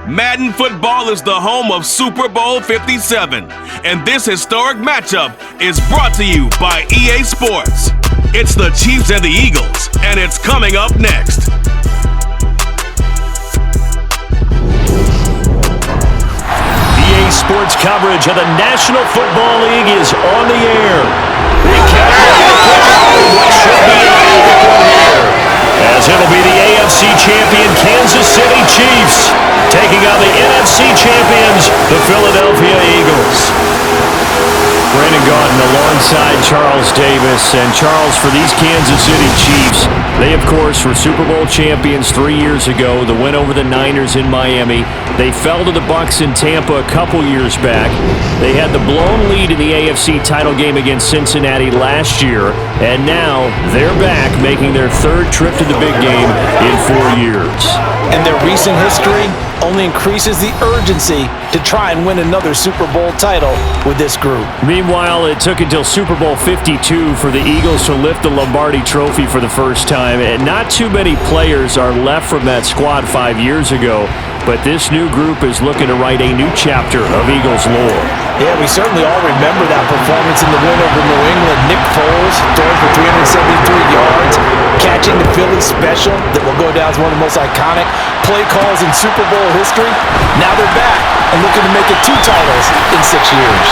Madden football is the home of Super Bowl 57, and this historic matchup is brought to you by EA Sports. It's the Chiefs and the Eagles, and it's coming up next. EA Sports coverage of the National Football League is on the air. We count what should be an epic one here, as it'll be the AFC champion Kansas City Chiefs taking on the NFC champions, the Philadelphia Eagles. Brandon Gaudin alongside Charles Davis. And Charles, for these Kansas City Chiefs, they of course were Super Bowl champions 3 years ago. The win over the Niners in Miami. They fell to the Bucs in Tampa a couple years back. They had the blown lead in the AFC title game against Cincinnati last year. And now they're back, making their third trip to the big game in 4 years. And their recent history only increases the urgency to try and win another Super Bowl title with this group. Meanwhile, it took until Super Bowl 52 for the Eagles to lift the Lombardi Trophy for the first time, and not too many players are left from that squad 5 years ago, but this new group is looking to write a new chapter of Eagles lore. Yeah, we certainly all remember that performance in the win over New England. Nick Foles throwing for 373 yards, catching the Philly special that will go down as one of the most iconic play calls in Super Bowl history. Now they're back and looking to make it 2 titles in 6 years.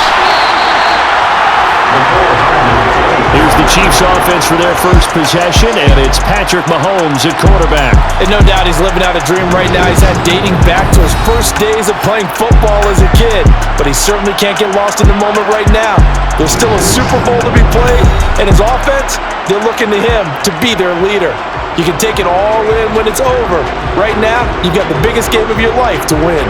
Here's the Chiefs offense for their first possession, and it's Patrick Mahomes at quarterback. And no doubt he's living out a dream right now. He's had dating back to his first days of playing football as a kid, but he certainly can't get lost in the moment right now. There's still a Super Bowl to be played, and his offense, they're looking to him to be their leader. You can take it all in when it's over. Right now, you've got the biggest game of your life to win.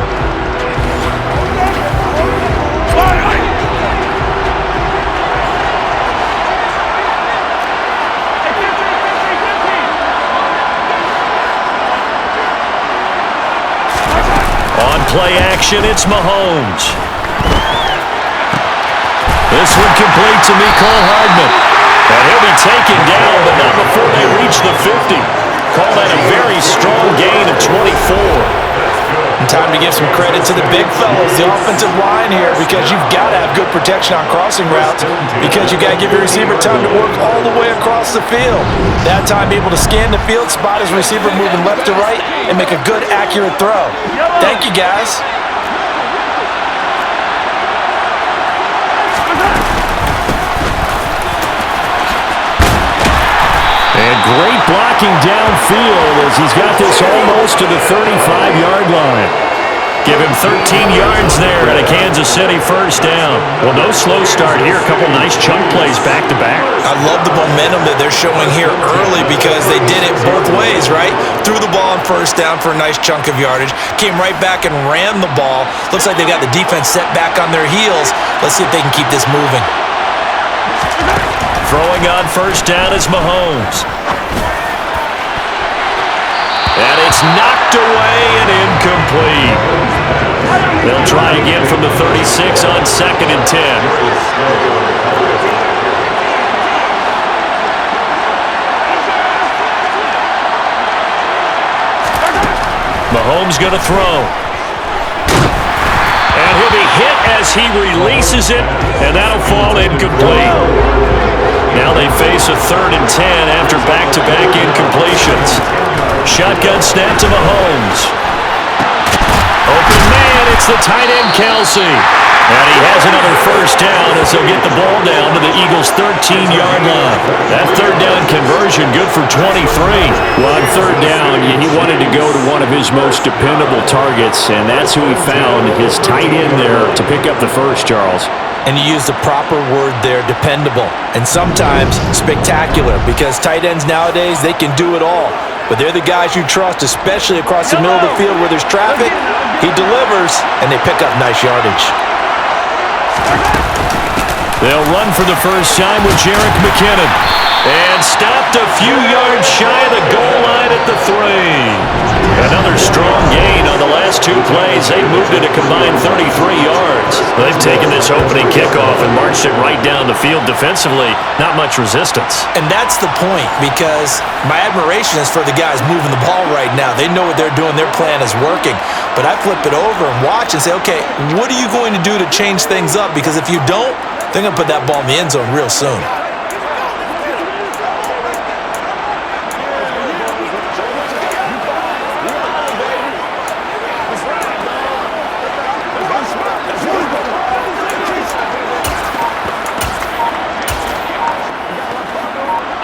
On play action, it's Mahomes. This one complete to Mecole Hardman. And he'll be taken down, but not before they reach the 50. Call that a very strong gain of 24. And time to give some credit to the big fellas, the offensive line here, because you've got to have good protection on crossing routes, because you've got to give your receiver time to work all the way across the field. That time, be able to scan the field, spot his receiver moving left to right, and make a good, accurate throw. Thank you, guys. And great blocking downfield as he's got this almost to the 35-yard line. Give him 13 yards there at a Kansas City first down. Well, no slow start here. A couple nice chunk plays back-to-back. I love the momentum that they're showing here early because they did it both ways, right? Threw the ball on first down for a nice chunk of yardage. Came right back and ran the ball. Looks like they got the defense set back on their heels. Let's see if they can keep this moving. Throwing on first down is Mahomes. And it's knocked away and incomplete. They'll try again from the 36 on 2nd and 10. Mahomes going to throw. And he'll be hit as he releases it, and that'll fall incomplete. Now they face a 3rd and 10 after back-to-back incompletions. Shotgun snap to Mahomes. Open man, it's the tight end Kelsey. And he has another first down as they'll get the ball down to the Eagles' 13-yard line. That 3rd down conversion good for 23. Well, on 3rd down, he wanted to go to one of his most dependable targets, and that's who he found, his tight end there, to pick up the first, Charles. And you use the proper word there, dependable, and sometimes spectacular, because tight ends nowadays, they can do it all. But they're the guys you trust, especially across the middle of the field where there's traffic. He delivers, and they pick up nice yardage. They'll run for the first time with Jerick McKinnon. And stopped a few yards shy of the goal line at the 3. Another strong gain on the last 2 plays. They moved it a combined 33 yards. They've taken this opening kickoff and marched it right down the field defensively. Not much resistance. And that's the point, because my admiration is for the guys moving the ball right now. They know what they're doing. Their plan is working. But I flip it over and watch and say, okay, what are you going to do to change things up? Because if you don't, they're going to put that ball in the end zone real soon.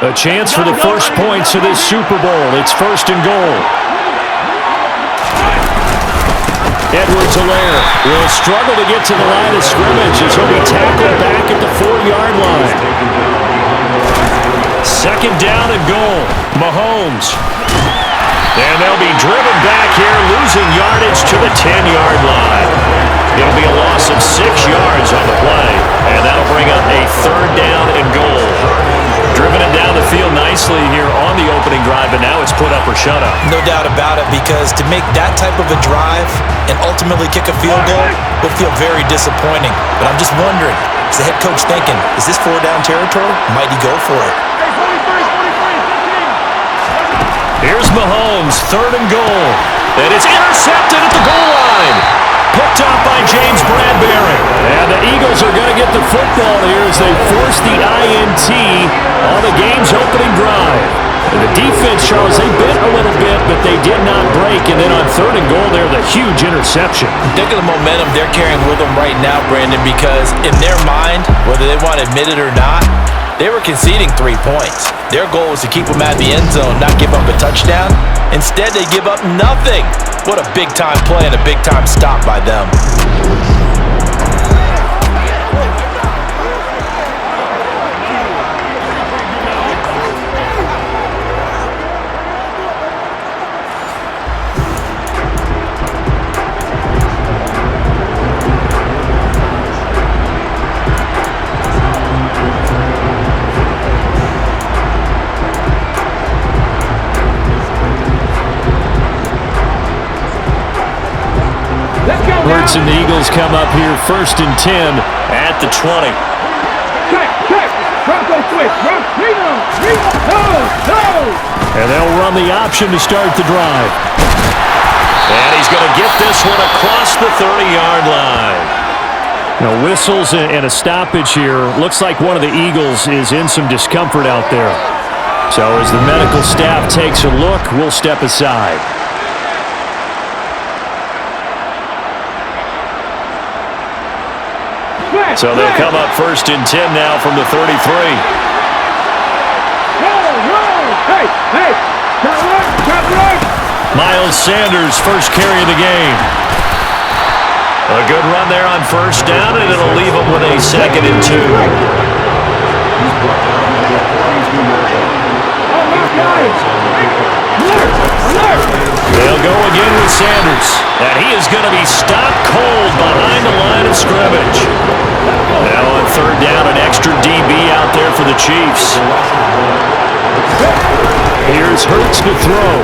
A chance for the first points of this Super Bowl. It's 1st and goal. Edwards-Helaire will struggle to get to the line of scrimmage as he'll be tackled back at the 4-yard line. 2nd down and goal. Mahomes. And they'll be driven back here, losing yardage to the 10-yard line. It'll be a loss of 6 yards on the play, and that'll bring up a 3rd down and goal. Driven it down the field nicely here on the opening drive, but now it's put up or shut up. No doubt about it, because to make that type of a drive and ultimately kick a field goal would feel very disappointing. But I'm just wondering, is the head coach thinking, is this 4-down territory? Might he go for it? Here's Mahomes, 3rd and goal. And it's intercepted at the goal line. Picked up by James Bradbury. And the Eagles are going to get the football here as they force the INT on the game's opening drive. And the defense, Charles, they bit a little bit, but they did not break. And then on 3rd and goal there, the huge interception. Think of the momentum they're carrying with them right now, Brandon, because in their mind, whether they want to admit it or not, they were conceding 3 points. Their goal was to keep them at the end zone, not give up a touchdown. Instead, they give up nothing. What a big-time play and a big-time stop by them. Hurts and the Eagles come up here 1st and 10 at the 20. And they'll run the option to start the drive. And he's going to get this one across the 30-yard line. Now, whistles and a stoppage here. Looks like one of the Eagles is in some discomfort out there. So as the medical staff takes a look, we'll step aside. So they'll come up 1st and 10 now from the 33. Miles Sanders, first carry of the game. A good run there on 1st down, and it'll leave them with a 2nd and 2. They'll go again with Sanders, and he is going to be stopped cold behind the line of scrimmage. Now on 3rd down, an extra DB out there for the Chiefs. Here's Hurts to throw.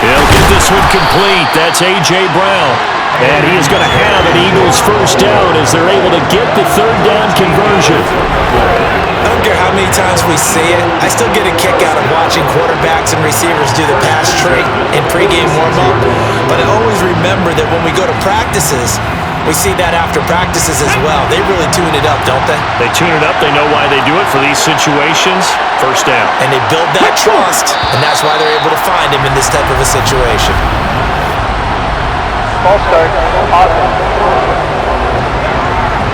He'll get this one complete. That's A.J. Brown. And he is going to have an Eagles 1st down as they're able to get the 3rd down conversion. I don't care how many times we see it, I still get a kick out of watching quarterbacks and receivers do the pass trait in pregame warm-up. But I always remember that when we go to practices, we see that after practices as well. They really tune it up, don't they? They tune it up. They know why they do it for these situations. 1st down. And they build that trust, and that's why they're able to find him in this type of a situation. False start. Awesome.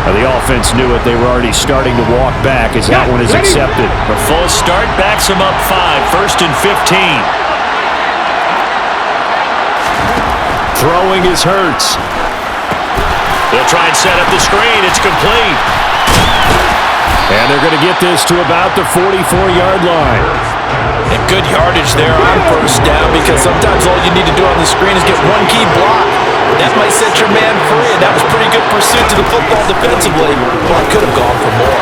Now the offense knew it. They were already starting to walk back as that one is accepted. A false start backs them up 5. 1st and 15. Throwing is Hurts. They'll try and set up the screen. It's complete. And they're going to get this to about the 44-yard line. And good yardage there on 1st down, because sometimes all you need to do on the screen is get one key block. That might set your man free, and that was pretty good pursuit to the football defensively. Well, it could have gone for more.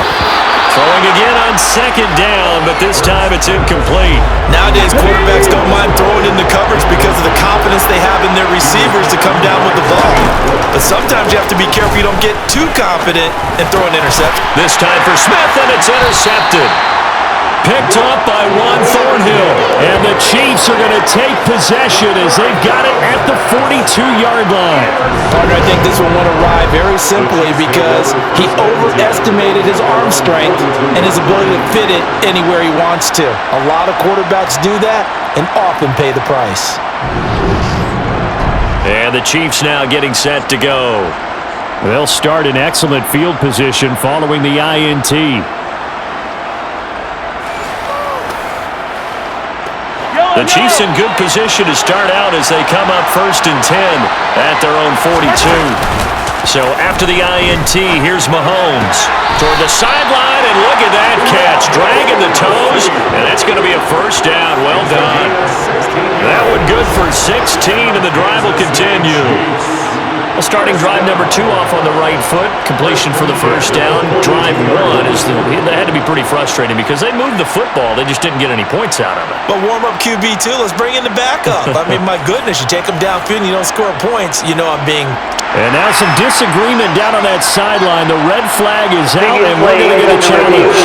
Throwing again on second down, but this time it's incomplete. Nowadays, quarterbacks don't mind throwing into coverage because of the confidence they have in their receivers to come down with the ball. But sometimes you have to be careful you don't get too confident and throw an interception. This time for Smith, and it's intercepted. Picked up by Juan Thornhill. And the Chiefs are going to take possession as they've got it at the 42-yard line. Partner, I think this one went awry very simply because he overestimated his arm strength and his ability to fit it anywhere he wants to. A lot of quarterbacks do that and often pay the price. And the Chiefs now getting set to go. They'll start in excellent field position following the INT. The Chiefs in good position to start out as they come up 1st and 10 at their own 42. So after the INT, here's Mahomes toward the sideline, and look at that catch. Dragging the toes, and that's going to be a first down. Well done. That one good for 16, and the drive will continue. Well, starting drive number 2 off on the right foot. Completion for the first down. Drive 1 that had to be pretty frustrating because they moved the football. They just didn't get any points out of it. But warm-up QB, too. Let's bring in the backup. I mean, my goodness, you take them downfield and you don't score points. You know I'm being... And now some disagreement down on that sideline. The red flag is out, and we're going to get a challenge.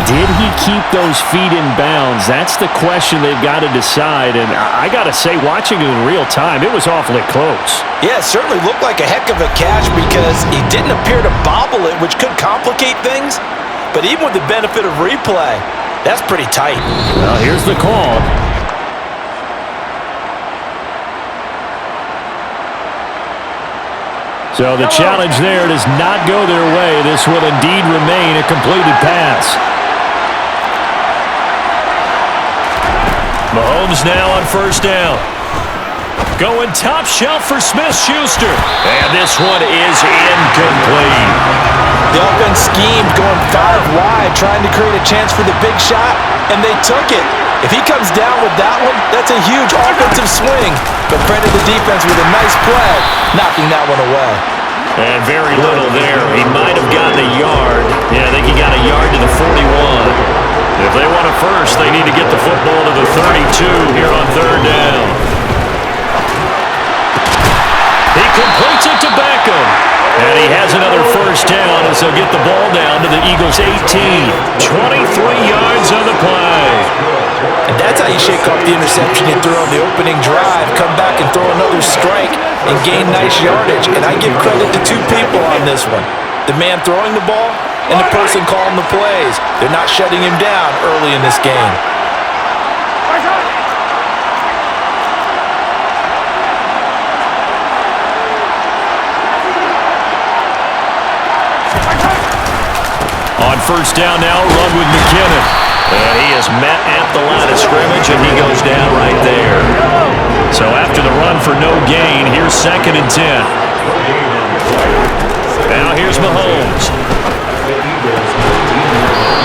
Did he keep those feet in bounds? That's the question they've got to decide. And I got to say, watching it in real time, it was awfully close. Yeah, it certainly looked like a heck of a catch because he didn't appear to bobble it, which could complicate things. But even with the benefit of replay, that's pretty tight. Well, here's the call. So the challenge there does not go their way. This will indeed remain a completed pass. Mahomes now on first down. Going top shelf for Smith-Schuster. And this one is incomplete. The offense schemed going 5 wide, trying to create a chance for the big shot, and they took it. If he comes down with that one, that's a huge offensive swing. But credit the defense with a nice play, knocking that one away. And very little there. He might have gotten a yard. Yeah, I think he got a yard to the 41. If they want a first, they need to get the football to the 32 here on 3rd down. He completes it to Beckham. And he has another first down as they'll get the ball down to the Eagles' 18. 23 yards on the play. And that's how you shake off the interception you threw on the opening drive. Come back and throw another strike and gain nice yardage. And I give credit to 2 people on this one. The man throwing the ball and the person calling the plays. They're not shutting him down early in this game. On first down now, run with McKinnon. And he is met at the line of scrimmage, and he goes down right there. So after the run for no gain, here's 2nd and 10. Now here's Mahomes.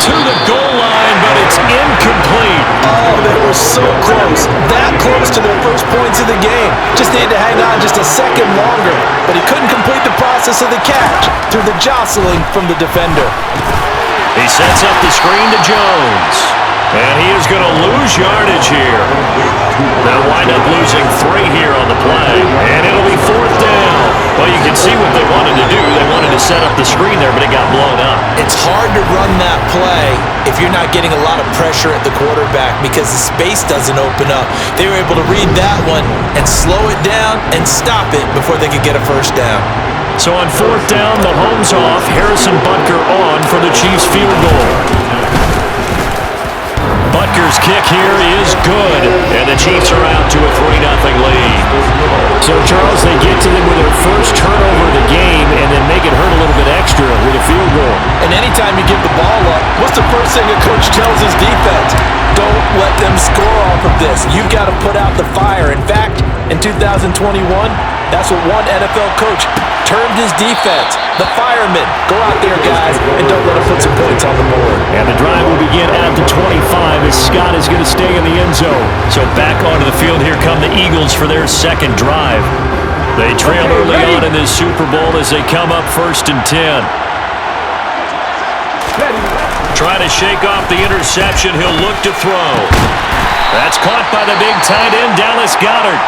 To the goal line, but it's incomplete. Oh, they were so close. That close to their first points of the game. Just needed to hang on just a second longer. But he couldn't complete the process of the catch through the jostling from the defender. He sets up the screen to Jones. And he is going to lose yardage here. They'll wind up losing 3 here on the play. And it'll be 4th down. Well, you can see what they wanted to do. They wanted to set up the screen there, but it got blown up. It's hard to run that play if you're not getting a lot of pressure at the quarterback because the space doesn't open up. They were able to read that one and slow it down and stop it before they could get a first down. So on 4th down, Mahomes off, Harrison Butker on for the Chiefs field goal. Butker's kick here is good, and the Chiefs are out to a 3-0 lead. So, Charles, they get to them with their first turnover of the game and then make it hurt a little bit extra with a field goal. And anytime you give the ball up, what's the first thing a coach tells his defense? Don't let them score off of this. You've got to put out the fire. In fact, in 2021, that's what one NFL coach termed his defense. The firemen. Go out there, guys, and don't let them put some points on the board. And the drive will begin at the 25 as Scott is going to stay in the end zone. So back onto the field, here come the Eagles for their 2nd drive. They trail early on in this Super Bowl as they come up 1st and 10. Trying to shake off the interception. He'll look to throw. That's caught by the big tight end, Dallas Goedert.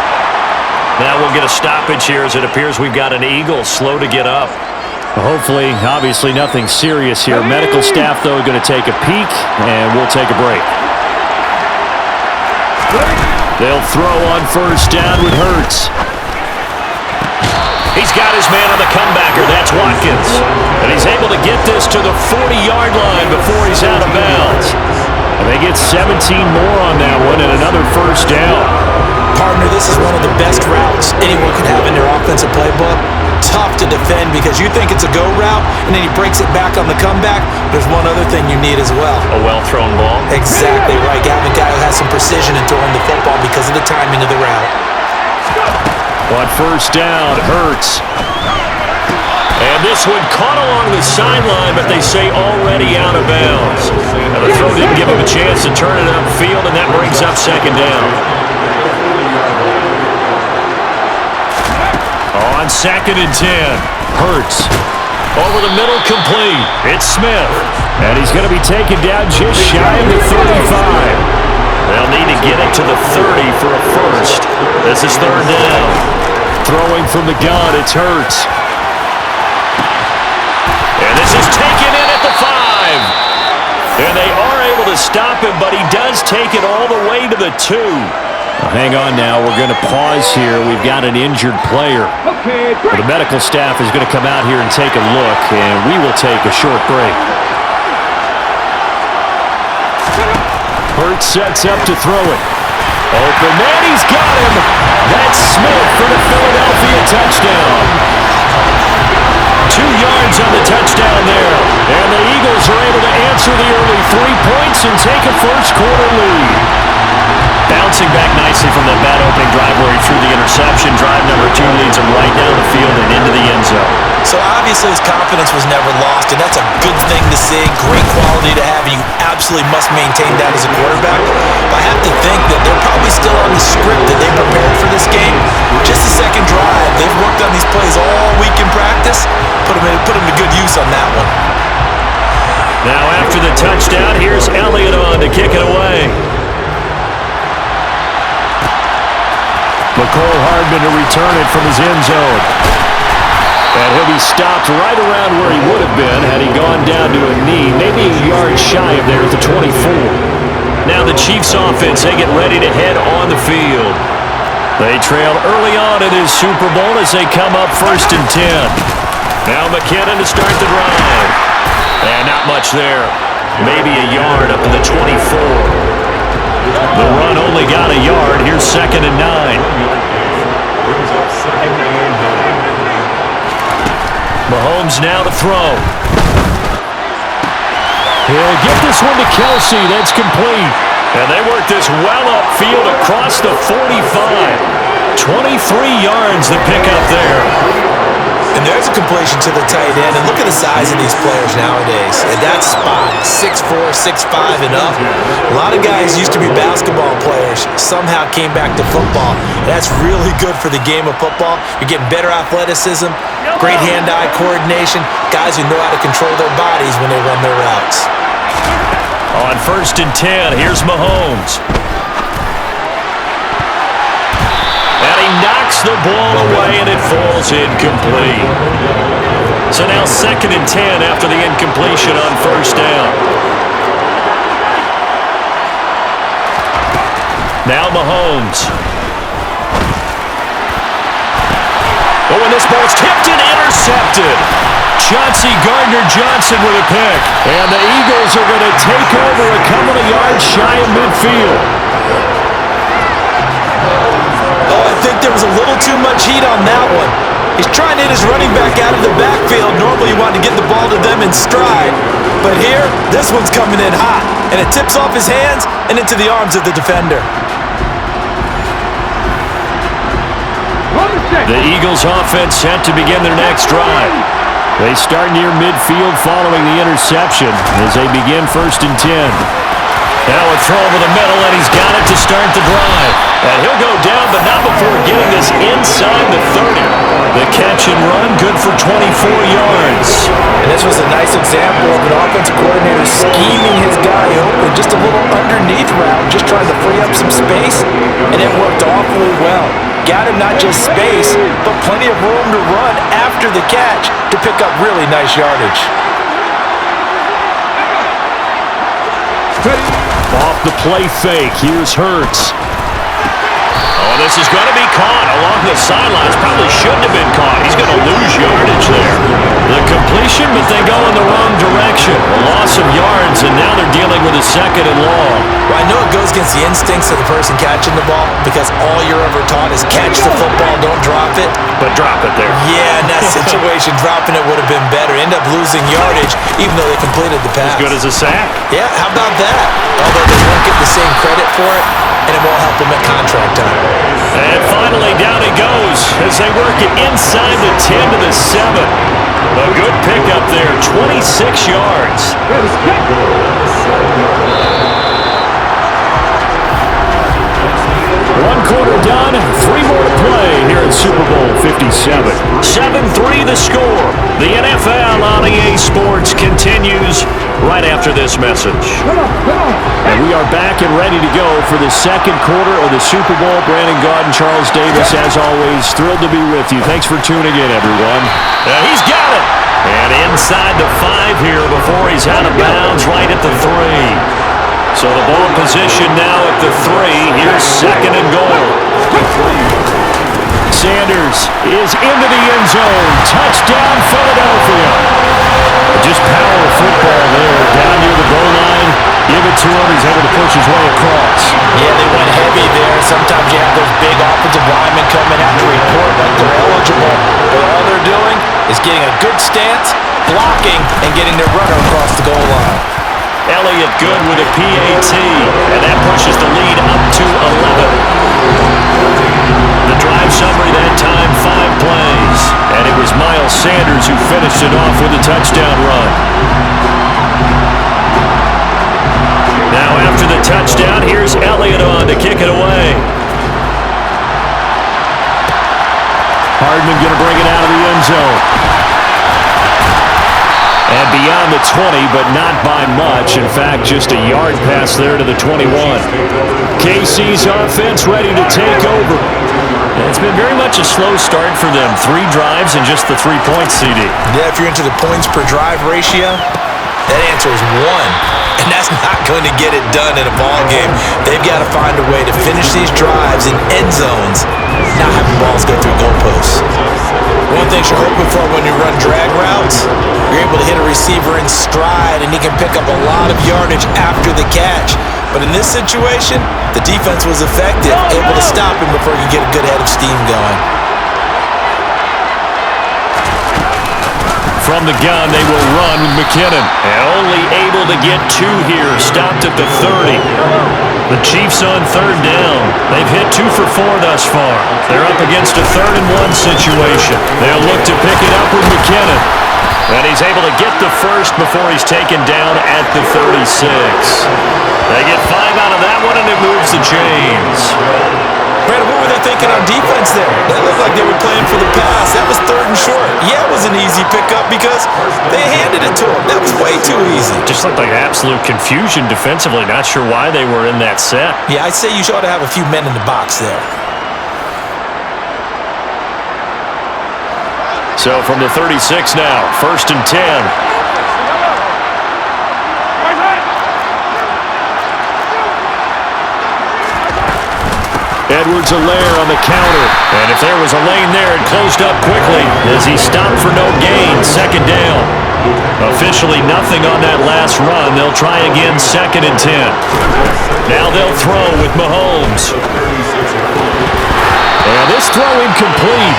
Now we'll get a stoppage here as it appears we've got an Eagle slow to get up. Hopefully, obviously nothing serious here. Medical staff, though, going to take a peek, and we'll take a break. They'll throw on first down with Hurts. He's got his man on the comebacker. That's Watkins. And he's able to get this to the 40-yard line before he's out of bounds. And they get 17 more on that one and another first down. Partner, this is one of the best routes anyone could have in their offensive playbook. Tough to defend because you think it's a go route, and then he breaks it back on the comeback. There's one other thing you need as well. A well-thrown ball. Exactly right. Having a guy who has some precision in throwing the football because of the timing of the route. On first down, Hurts. And this one caught along the sideline, but they say already out of bounds. And the throw didn't give him a chance to turn it upfield, and that brings up second down. On 2nd and 10, Hurts. Over the middle, complete. It's Smith. And he's going to be taken down just shy of the 35. They'll need to get it to the 30 for a first. This is third down. Throwing from the gun, it's Hurts. And this is taken in at the 5. And they are able to stop him, but he does take it all the way to the 2. Well, hang on now. We're going to pause here. We've got an injured player. Well, the medical staff is going to come out here and take a look, and we will take a short break. Hurts sets up to throw it. Open man, he's got him. That's Smith for the Philadelphia touchdown. 2 yards on the touchdown there. And the Eagles are able to answer the early 3 points and take a first-quarter lead. Bouncing back nicely from that bad opening drive where he threw the interception. Drive number 2 leads him right down the field and into the end zone. So obviously his confidence was never lost, and that's a good thing to see. Great quality to have, and you absolutely must maintain that as a quarterback. But I have to think that they're probably still on the script that they prepared for this game. Just a second drive. They've worked on these plays all week in practice. Put them to good use on that one. Now after the touchdown, here's Elliott on to kick it away. McCole Hardman to return it from his end zone. And he'll be stopped right around where he would have been had he gone down to a knee, maybe a yard shy of there at the 24. Now the Chiefs offense, they get ready to head on the field. They trail early on in this Super Bowl as they come up 1st and 10. Now McKinnon to start the drive. And not much there. Maybe a yard up to the 24. The run only got a yard. Here's 2nd and 9. Mahomes now to throw. He'll get this one to Kelsey. That's complete. And they work this well upfield across the 45. 23 yards the pickup there. And there's a completion to the tight end. And look at the size of these players nowadays. At that spot, 6'4", 6'5", and up. A lot of guys used to be basketball players, somehow came back to football. And that's really good for the game of football. You're getting better athleticism, great hand-eye coordination, guys who know how to control their bodies when they run their routes. On 1st and 10, here's Mahomes. And he knocks the ball away, and it falls incomplete. So now 2nd and 10 after the incompletion on 1st down. Now Mahomes. Oh, and this ball's tipped and intercepted. Chauncey Gardner-Johnson with a pick. And the Eagles are going to take over a couple of yards shy of midfield. Oh, I think there was a little too much heat on that one. He's trying to hit his running back out of the backfield. Normally you want to get the ball to them in stride. But here, this one's coming in hot. And it tips off his hands and into the arms of the defender. The Eagles offense set to begin their next drive. They start near midfield following the interception as they begin 1st and 10. Now a throw over the middle, and he's got it to start the drive. And he'll go down, but not before getting this inside the 30. The catch and run, good for 24 yards. And this was a nice example of an offensive coordinator scheming his guy open, just a little underneath route, just trying to free up some space, and it worked awfully well. Got him not just space, but plenty of room to run after the catch to pick up really nice yardage. Off the play fake, here's Hurts. Oh, this is going to be caught along the sidelines. Probably shouldn't have been caught. He's going to lose yardage there. The completion, but they go in the wrong direction. A loss of yards, and now they're dealing with a 2nd and long. Well, I know it goes against the instincts of the person catching the ball because all you're ever taught is catch the football, don't drop it. But drop it there. Yeah, in that situation, dropping it would have been better. End up losing yardage, even though they completed the pass. As good as a sack. Yeah, how about that? Although they won't get the same credit for it, and it won't help them at contract time. And finally, down he goes as they work it inside the 10 to the 7. A good pickup there, 26 yards. 1 quarter done, 3 more to play here at Super Bowl 57. 7-3 the score. The NFL on EA Sports continues right after this message. And we are back and ready to go for the 2nd quarter of the Super Bowl. Brandon Gaud and Charles Davis, as always, thrilled to be with you. Thanks for tuning in, everyone. He's got it. And inside the 5 here before he's out of bounds, right at the 3. So the ball position now at the 3. Here's 2nd and goal. Sanders is into the end zone. Touchdown, Philadelphia. Just power football there. Down near the goal line. Give it to him. He's able to push his way across. Yeah, they went heavy there. Sometimes you have those big offensive linemen coming out to report like they're eligible. But all they're doing is getting a good stance, blocking, and getting their runner across the goal line. Elliott good with a PAT, and that pushes the lead up to 11. The drive summary that time, 5 plays, and it was Miles Sanders who finished it off with a touchdown run. Now after the touchdown, here's Elliott on to kick it away. Hardman going to bring it out of the end zone. And beyond the 20, but not by much. In fact, just a yard pass there to the 21. KC's offense ready to take over. It's been very much a slow start for them. 3 drives and just the 3 points, CD. Yeah, if you're into the points per drive ratio, that answer is 1. And that's not going to get it done in a ball game. They've got to find a way to finish these drives in end zones, not having balls go through goalposts. One thing you're hoping for when you run drag routes, you're able to hit a receiver in stride and he can pick up a lot of yardage after the catch. But in this situation, the defense was effective, able to stop him before you get a good head of steam going. From the gun, they will run with McKinnon. And only able to get 2 here, stopped at the 30. The Chiefs on 3rd down. They've hit 2 for 4 thus far. They're up against a 3rd and 1 situation. They'll look to pick it up with McKinnon. And he's able to get the first before he's taken down at the 36. They get 5 out of that one, and it moves the chains. Brandon, what were they thinking on defense there? That looked like they were playing for the pass. That was 3rd and short. Yeah, it was an easy pickup because they handed it to him. That was way too easy. Just looked like absolute confusion defensively. Not sure why they were in that set. Yeah, I'd say you ought to have a few men in the box there. So from the 36 now, 1st and 10. Edwards-Helaire on the counter. And if there was a lane there, it closed up quickly as he stopped for no gain. 2nd down. Officially nothing on that last run. They'll try again, 2nd and 10. Now they'll throw with Mahomes. And this throw incomplete.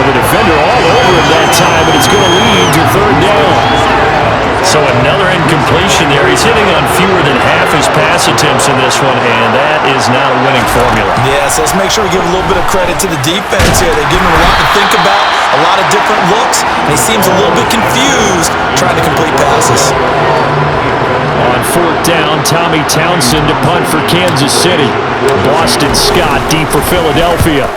The defender all over him that time, but it's going to lead to 3rd down. So another incompletion there. He's hitting on fewer than half his pass attempts in this one, and that is not a winning formula. Yeah, so let's make sure we give a little bit of credit to the defense here. They're giving him a lot to think about, a lot of different looks, and he seems a little bit confused trying to complete passes. On 4th down. Tommy Townsend to punt for Kansas City. Boston Scott deep for Philadelphia.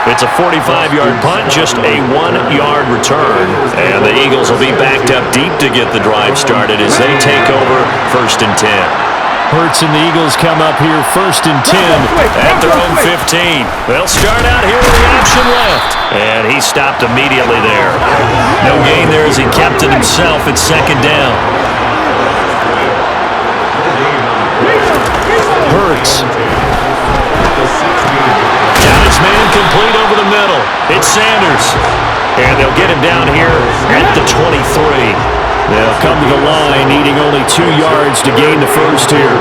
It's a 45-yard punt, just a 1-yard return. And the Eagles will be backed up deep to get the drive started as they take over 1st and 10. Hurts and the Eagles come up here 1st and 10 at their own 15. They'll start out here with the option left. And he stopped immediately there. No gain there as he kept it himself at 2nd down. Hurts. Got his man complete over the middle. It's Sanders. And they'll get him down here at the 23. They'll come to the line needing only 2 yards to gain the first here.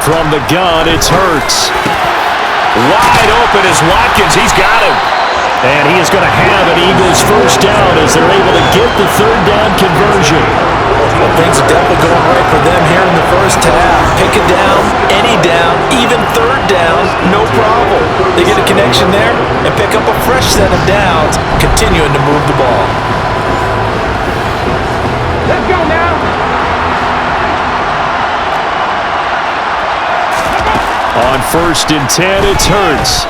From the gun, it's Hurts. Wide open is Watkins. He's got him. And he is going to have an Eagles first down as they're able to get the 3rd down conversion. Well, things are definitely going right for them here in the first half. Pick it down, any down, even 3rd down, no problem. They get a connection there and pick up a fresh set of downs, continuing to move the ball. Let's go now. On 1st and 10, it's Hurts.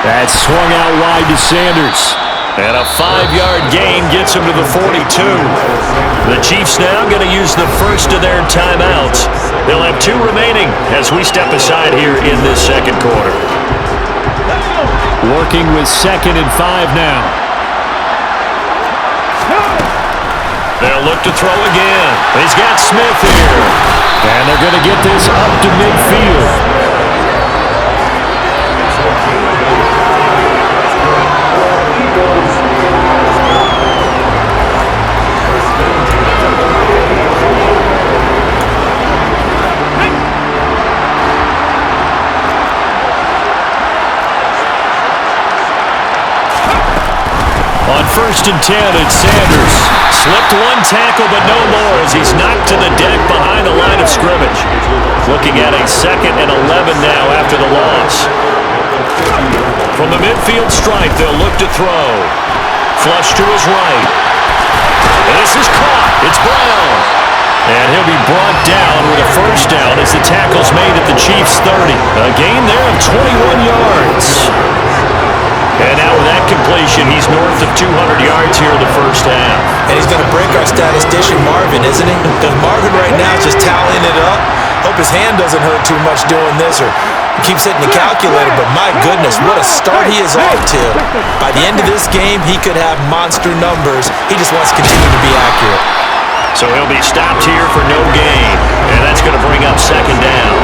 That's swung out wide to Sanders. And a 5-yard gain gets him to the 42. The Chiefs now going to use the first of their timeouts. They'll have 2 remaining as we step aside here in this 2nd quarter. Working with 2nd and 5 now. They'll look to throw again. He's got Smith here. And they're going to get this up to midfield. On 1st and 10, it's Sanders. Slipped 1 tackle, but no more as he's knocked to the deck behind the line of scrimmage. Looking at a 2nd and 11 now after the loss. From the midfield stripe, they'll look to throw. Flush to his right. And this is caught. It's Brown. And he'll be brought down with a first down as the tackle's made at the Chiefs' 30. A gain there of 21 yards. And now with that completion, he's north of 200 yards here in the first half. And he's going to break our statistician Marvin, isn't he? Because Marvin right now is just tallying it up. Hope his hand doesn't hurt too much doing this or keeps hitting the calculator. But my goodness, what a start he is off to. By the end of this game, he could have monster numbers. He just wants to continue to be accurate. So he'll be stopped here for no gain. And that's going to bring up 2nd down.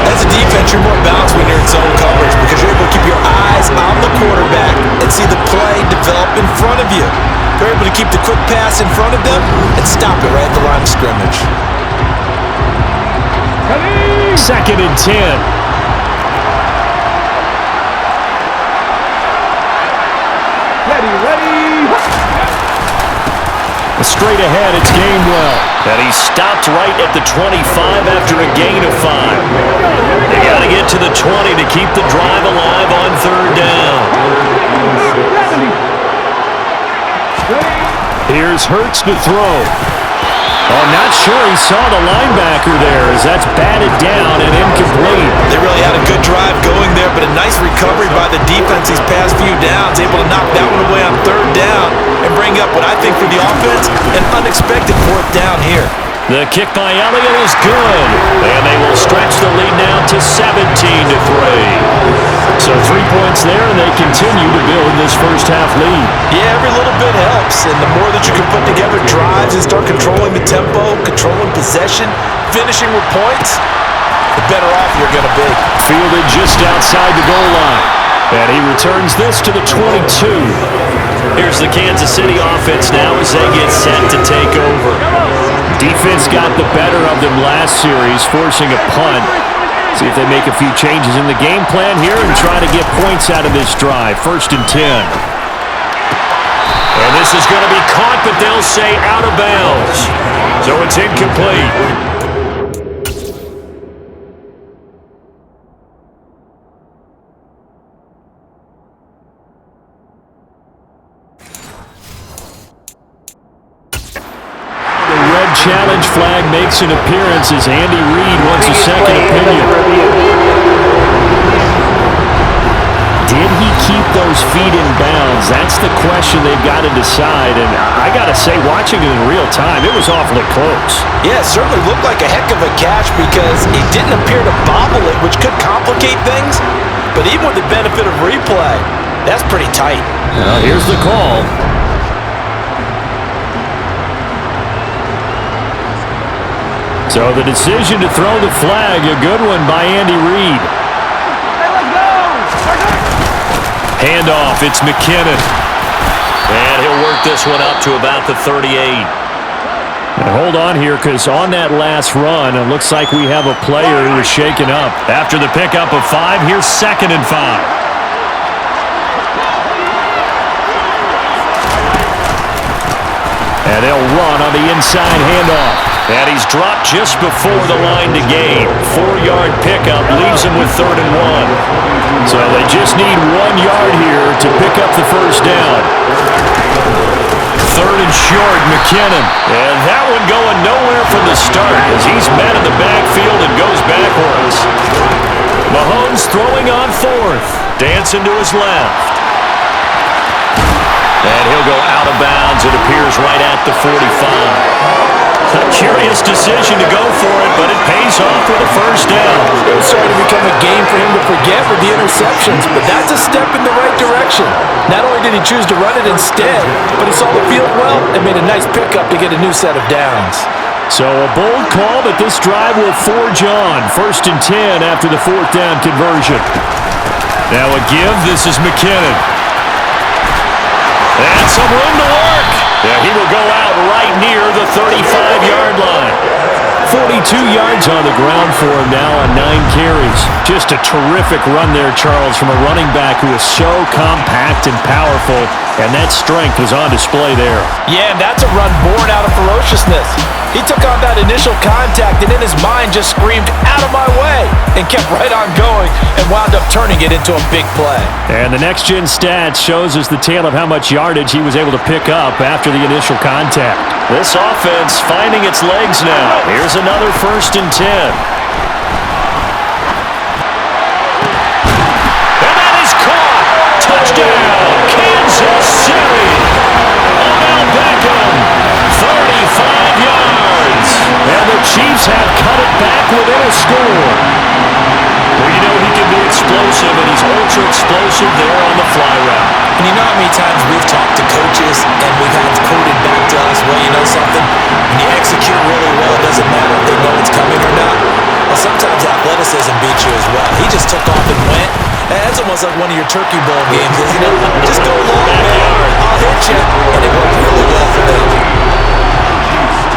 As a defense, you're more balanced when you're in zone coverage because you're able to keep your eyes on the quarterback and see the play develop in front of you. You're able to keep the quick pass in front of them and stop it right at the line of scrimmage. 2nd and 10. Ready. Straight ahead, it's Gainwell. And he's stopped right at the 25 after a gain of 5. They got to get to the 20 to keep the drive alive on 3rd down. Here's Hurts to throw. Oh, not sure he saw the linebacker there as that's batted down and incomplete. They really had a good drive going there, but a nice recovery by the defense these past few downs, able to knock that one away on 3rd down and bring up what I think for the offense, an unexpected 4th down here. The kick by Elliott is good, and they will stretch the lead now to 17-3. So 3 points there, and they continue to build this first half lead. Yeah, every little bit helps, and the more that you can put together drives and start controlling the tempo, controlling possession, finishing with points, the better off you're going to be. Fielded just outside the goal line, and he returns this to the 22. Here's the Kansas City offense now as they get set to take over. Defense got the better of them last series, forcing a punt. See if they make a few changes in the game plan here and try to get points out of this drive. 1st and 10. And this is going to be caught, but they'll say out of bounds. So it's incomplete. challenge flag makes an appearance as Andy Reid wants a second opinion. Did he keep those feet in bounds? That's the question they've got to decide. And I got to say, watching it in real time, it was awfully close. Yeah, it certainly looked like a heck of a catch because it didn't appear to bobble it, which could complicate things. But even with the benefit of replay, that's pretty tight. Well, here's the call. So the decision to throw the flag, a good one by Andy Reid. Handoff, it's McKinnon. And he'll work this one up to about the 38. And hold on here, because on that last run, it looks like we have a player who is shaken up. After the pickup of 5, here's 2nd and 5. And they'll run on the inside handoff. And he's dropped just before the line to gain. 4-yard pickup leaves him with 3rd and 1. So they just need 1 yard here to pick up the first down. 3rd and short, McKinnon. And that one going nowhere from the start as he's met in the backfield and goes backwards. Mahomes throwing on 4th. Dancing to his left. And he'll go out of bounds. It appears right at the 45. A curious decision to go for it, but it pays off with a first down. It was starting to become a game for him to forget with the interceptions, but that's a step in the right direction. Not only did he choose to run it instead, but he saw the field well and made a nice pickup to get a new set of downs. So a bold call, but this drive will forge on. 1st and 10 after the 4th down conversion. Now a give. This is McKinnon. And some room to work. Yeah, he will go out right near the 35-yard line. 42 yards on the ground for him now on 9 carries. Just a terrific run there, Charles, from a running back who is so compact and powerful, and that strength was on display there. Yeah, and that's a run born out of ferociousness. He took on that initial contact and in his mind just screamed, "Out of my way!" and kept right on going and wound up turning it into a big play. And the next-gen stats shows us the tale of how much yardage he was able to pick up after the initial contact. This offense finding its legs now. Here's another 1st and 10. And that is caught. Touchdown, Kansas City. Odell Beckham, 35 yards. And the Chiefs have cut it back within a score. Well, you know he can be explosive, and he's ultra explosive there on the fly route. And you know how many times we've talked to coaches and we've had it quoted back to us, well, you know something? When you execute really well, it doesn't matter if they know it's coming or not. Well, sometimes athleticism beats you as well. He just took off and went. And that's almost like one of your turkey bowl games. You know, just go long, man. I'll hit you. And it worked really well for them.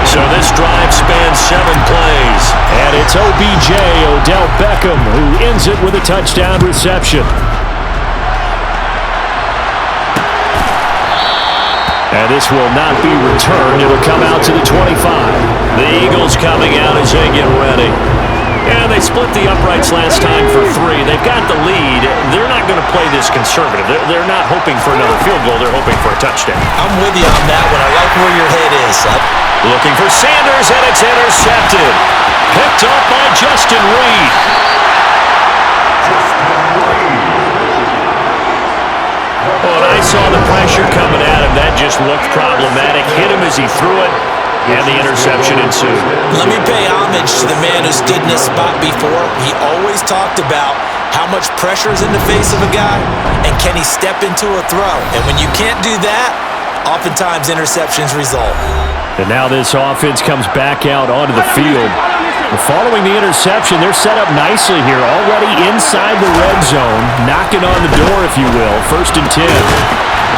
So this drive spans 7 plays. And it's OBJ, Odell Beckham, who ends it with a touchdown reception. And this will not be returned. It'll come out to the 25. The Eagles coming out as they get ready. And they split the uprights last time for 3. They've got the lead. They're not going to play this conservative. They're not hoping for another field goal. They're hoping for a touchdown. I'm with you on that one. I like where your head is, son. Looking for Sanders, and it's intercepted. Picked up by Justin Reid. Well, and I saw the pressure coming at him. That just looked problematic. Hit him as he threw it, and the interception ensued. Let me pay homage to the man who stood in this spot before. He always talked about how much pressure is in the face of a guy, and can he step into a throw? And when you can't do that, oftentimes interceptions result. And now this offense comes back out onto the field. Following the interception, they're set up nicely here, already inside the red zone, knocking on the door, if you will. 1st and 10.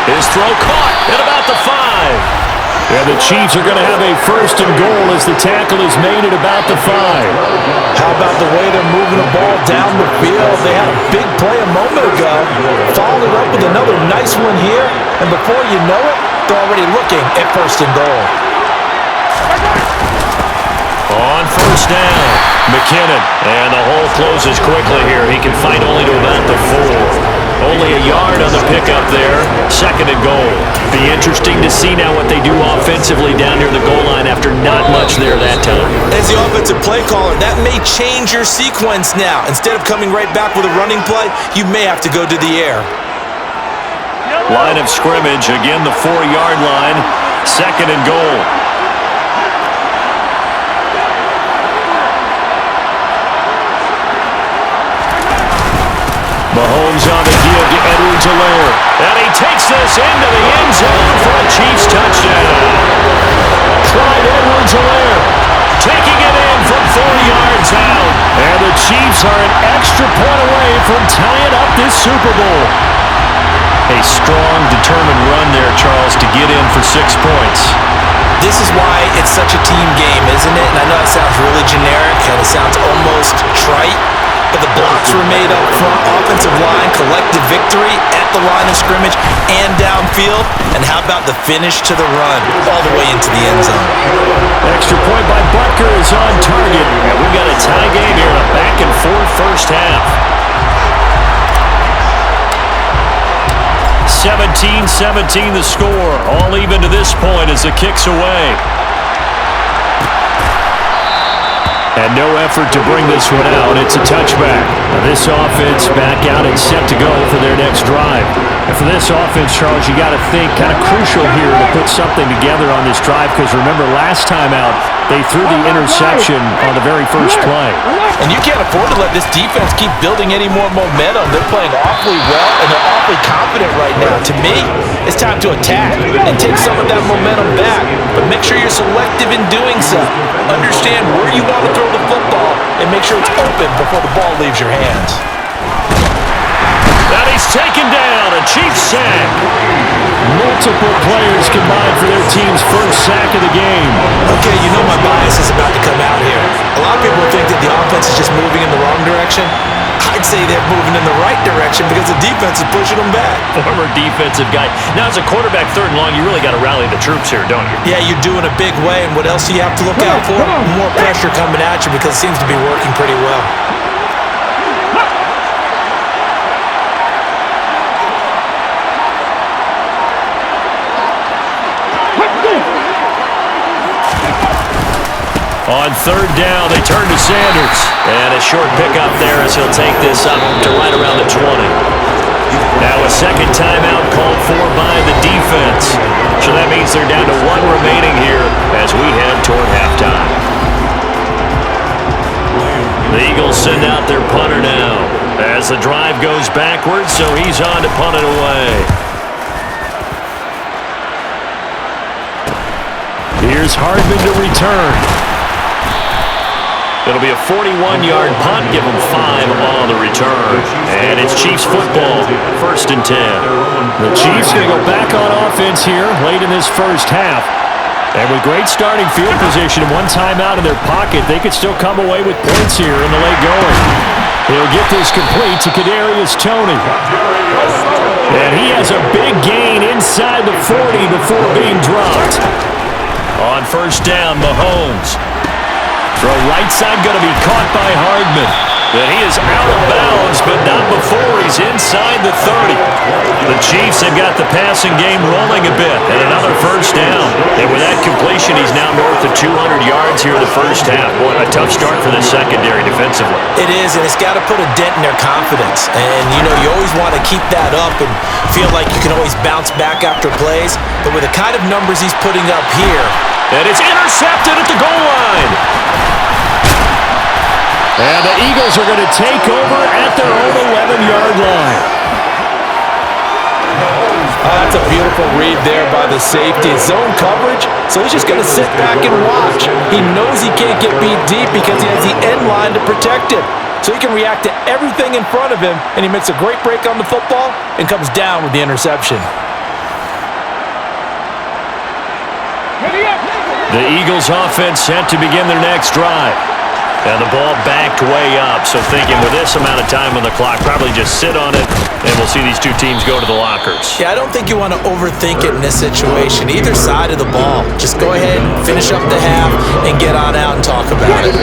His throw caught at about the 5. And the Chiefs are going to have a 1st and goal as the tackle is made at about the 5. How about the way they're moving the ball down the field? They had a big play a moment ago, followed it up with another nice one here, and before you know it, they're already looking at 1st and goal. On first down, McKinnon. And the hole closes quickly here. He can fight only to about the 4. Only a yard on the pickup there. 2nd and goal. Be interesting to see now what they do offensively down near the goal line after not much there that time. As the offensive play caller, that may change your sequence now. Instead of coming right back with a running play, you may have to go to the air. Line of scrimmage, again the 4-yard line. 2nd and goal. Mahomes on the give to Edwards-Helaire. And he takes this into the end zone for a Chiefs touchdown. Clyde Edwards-Helaire taking it in from 4 yards out. And the Chiefs are an extra point away from tying up this Super Bowl. A strong, determined run there, Charles, to get in for 6 points. This is why it's such a team game, isn't it? And I know it sounds really generic and it sounds almost trite, but the blocks were made up front, offensive line, collective victory at the line of scrimmage and downfield. And how about the finish to the run all the way into the end zone? Extra point by Butker is on target. And we got a tie game here, a back-and-forth first half. 17-17 the score. All even to this point as the kick's away. And no effort to bring this one out. It's a touchback. Now this offense back out and set to go for their next drive. And for this offense, Charles, you got to think kind of crucial here to put something together on this drive, because remember last time out, they threw the interception on the very first play. And you can't afford to let this defense keep building any more momentum. They're playing awfully well, and they're awfully confident right now. To me, it's time to attack and take some of that momentum back. But make sure you're selective in doing so. Understand where you want to throw the football and make sure it's open before the ball leaves your hands. That he's taken down, a Chiefs sack. Multiple players combined for their team's first sack of the game. Okay, you know my bias is about to come out here. A lot of people think that the offense is just moving in the wrong direction. I'd say they're moving in the right direction because the defense is pushing them back. Former defensive guy. Now, as a quarterback, 3rd and long, you really got to rally the troops here, don't you? Yeah, you're doing a big way, and what else do you have to look out for? More pressure coming at you because it seems to be working pretty well. On 3rd down, they turn to Sanders. And a short pickup there as he'll take this up to right around the 20. Now a second timeout called for by the defense. So that means they're down to 1 remaining here as we head toward halftime. The Eagles send out their punter now as the drive goes backwards, so he's on to punt it away. Here's Hardman to return. It'll be a 41-yard punt, give them 5 on the return. And it's Chiefs football, 1st and 10. The Chiefs going to go back on offense here late in this first half. And with great starting field position and 1 timeout in their pocket, they could still come away with points here in the late going. He'll get this complete to Kadarius Toney. And he has a big gain inside the 40 before being dropped. On 1st down, Mahomes. Throw right side going to be caught by Hardman. And he is out of bounds, but not before he's inside the 30. The Chiefs have got the passing game rolling a bit, and another 1st down. And with that completion, he's now north of 200 yards here in the first half. Boy, a tough start for the secondary defensively. It is, and it's got to put a dent in their confidence. And, you know, you always want to keep that up and feel like you can always bounce back after plays. But with the kind of numbers he's putting up here. And it's intercepted at the goal line. And the Eagles are going to take over at their own 11-yard line. Oh, that's a beautiful read there by the safety. Zone coverage, so he's just going to sit back and watch. He knows he can't get beat deep because he has the end line to protect him. So he can react to everything in front of him, and he makes a great break on the football and comes down with the interception. The Eagles offense set to begin their next drive. And the ball backed way up, so thinking with this amount of time on the clock, probably just sit on it, and we'll see these two teams go to the lockers. Yeah, I don't think you want to overthink it in this situation. Either side of the ball. Just go ahead and finish up the half and get on out and talk about it.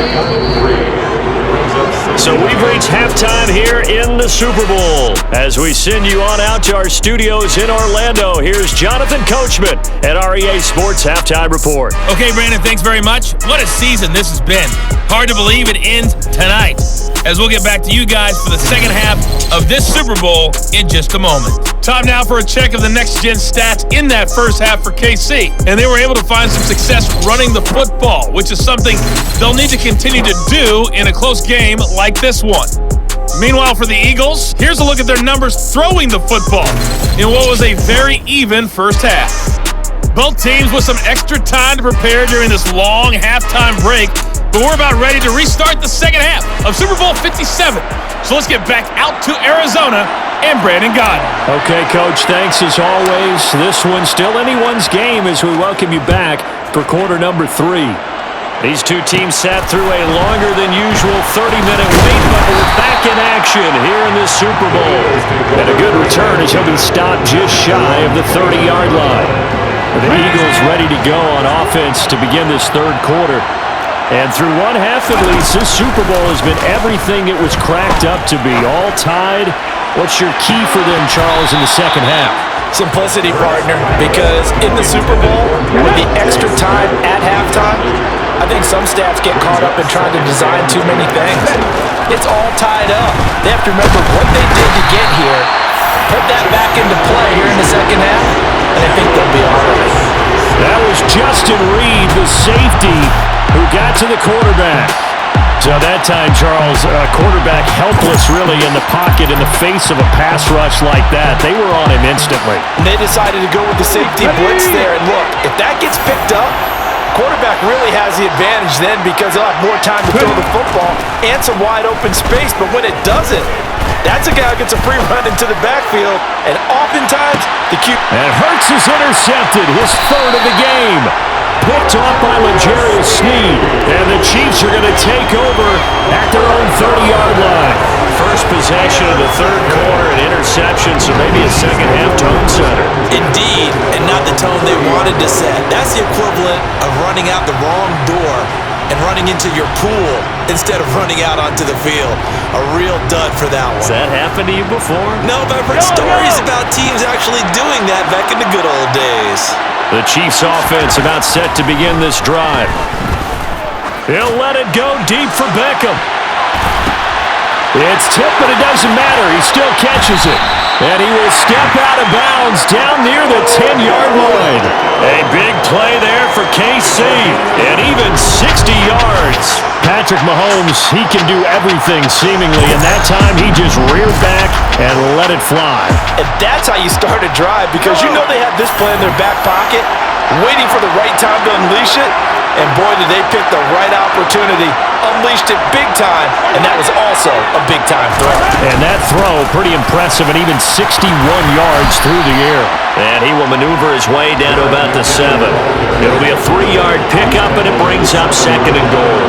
So we've reached halftime here in the Super Bowl. As we send you on out to our studios in Orlando, here's Jonathan Coachman at REA Sports Halftime Report. Okay, Brandon, thanks very much. What a season this has been. Hard to believe it ends tonight, as we'll get back to you guys for the second half of this Super Bowl in just a moment. Time now for a check of the next-gen stats in that first half for KC. And they were able to find some success running the football, which is something they'll need to continue to do in a close game like this one. Meanwhile, for the Eagles, here's a look at their numbers throwing the football in what was a very even first half. Both teams with some extra time to prepare during this long halftime break, but we're about ready to restart the second half of Super Bowl 57. So let's get back out to Arizona and Brandon Gaudin. Okay, Coach, thanks as always. This one's still anyone's game as we welcome you back for quarter number 3. These two teams sat through a longer than usual 30-minute wait, but we're back in action here in this Super Bowl. And a good return as he'll be stopped just shy of the 30-yard line. The Eagles ready to go on offense to begin this third quarter. And through one half at least, this Super Bowl has been everything it was cracked up to be. All tied. What's your key for them, Charles, in the second half? Simplicity, partner, because in the Super Bowl, with the extra time at halftime, I think some staffs get caught up in trying to design too many things. It's all tied up. They have to remember what they did to get here, put that back into play here in the second half, and I think they'll be all right. That was Justin Reed, the safety, who got to the quarterback. So that time, Charles, quarterback helpless really in the pocket in the face of a pass rush like that. They were on him instantly. And they decided to go with the safety blitz there. And look, if that gets picked up, quarterback really has the advantage then because he'll have more time to throw the football and some wide open space. But when it doesn't, that's a guy who gets a free run into the backfield. And oftentimes, the QB... And Hurts is intercepted, his third of the game. Picked off by L'Jarius Sneed. And the Chiefs are going to take over at their own 30-yard line. First possession of the third quarter, an interception, so maybe a second-half tone setter. Indeed, and not the tone they wanted to set. That's the equivalent of running out the wrong door and running into your pool instead of running out onto the field. A real dud for that one. Has that happened to you before? No, but I've heard stories about teams actually doing that back in the good old days. The Chiefs offense about set to begin this drive. He'll let it go deep for Beckham. It's tipped, but it doesn't matter. He still catches it. And he will step out of bounds down near the 10-yard line. A big play there for KC. And even 60 yards. Patrick Mahomes, he can do everything seemingly. And that time he just reared back and let it fly. And that's how you start a drive because you know they have this play in their back pocket, waiting for the right time to unleash it. And boy, did they pick the right opportunity. Unleashed it big time, and that was also a big-time throw. And that throw, pretty impressive, and even 61 yards through the air. And he will maneuver his way down to about the 7. It'll be a 3-yard pickup, and it brings up second and goal.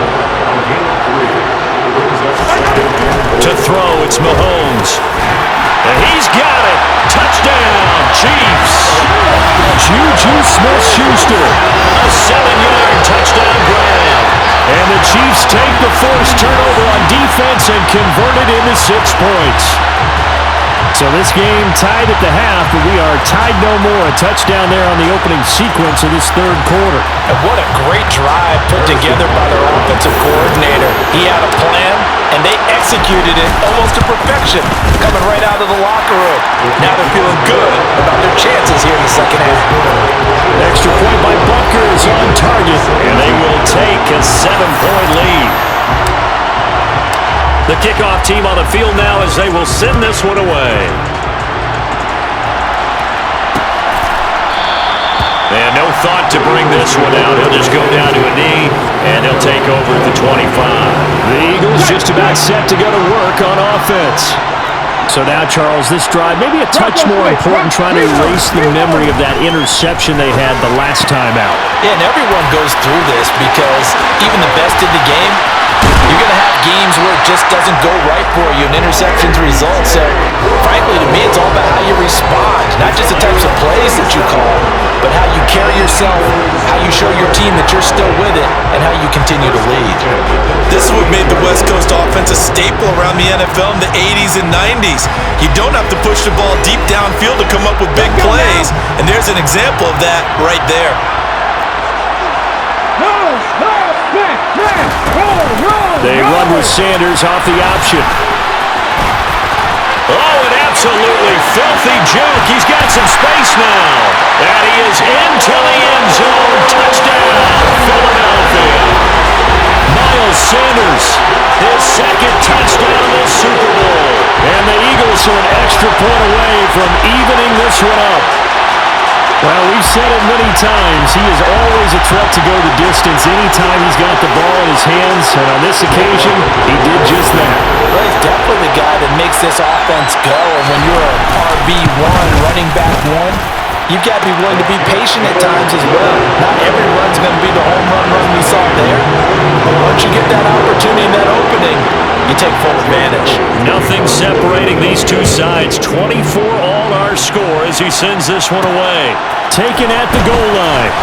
To throw, it's Mahomes. And he's got it. Touchdown, Chiefs. Juju Smith-Schuster. A 7-yard touchdown grab. And the Chiefs take the forced turnover on defense and convert it into 6 points. So this game tied at the half, but we are tied no more. A touchdown there on the opening sequence of this third quarter. And what a great drive put together by their offensive coordinator. He had a plan, and they executed it almost to perfection, coming right out of the locker room. Now they're feeling good about their chances here in the second half. Extra point by Butker is on target, and they will take a 7-point lead. The kickoff team on the field now as they will send this one away. And no thought to bring this one out. He'll just go down to a knee, and he'll take over at the 25. The Eagles just about set to go to work on offense. So now, Charles, this drive maybe a touch more important, trying to erase the memory of that interception they had the last time out. Yeah, and everyone goes through this because even the best in the game, you're going to have games where it just doesn't go right for you and interceptions result. So, frankly, to me, it's all about how you respond, not just the types of plays that you call, but how you carry yourself, how you show your team that you're still with it, and how you continue to lead. This is what made the West Coast offense a staple around the NFL in the 80s and 90s. You don't have to push the ball deep downfield to come up with big plays, and there's an example of that right there. They run with Sanders off the option. Oh, an absolutely filthy juke. He's got some space now. And he is into the end zone. Touchdown, Philadelphia. Miles Sanders, his second touchdown in the Super Bowl. And the Eagles are an extra point away from evening this one up. Well, we've said it many times. He is always a threat to go the distance anytime he's got the ball in his hands. And on this occasion, he did just that. Well, he's definitely the guy that makes this offense go. And when you're a RB1, running back one, you've got to be willing to be patient at times as well. Not every run's going to be the home run we saw there. But once you get that opportunity and that opening, you take full advantage. Nothing separating these two sides. 24-all our score as he sends this one away. Taken at the goal line.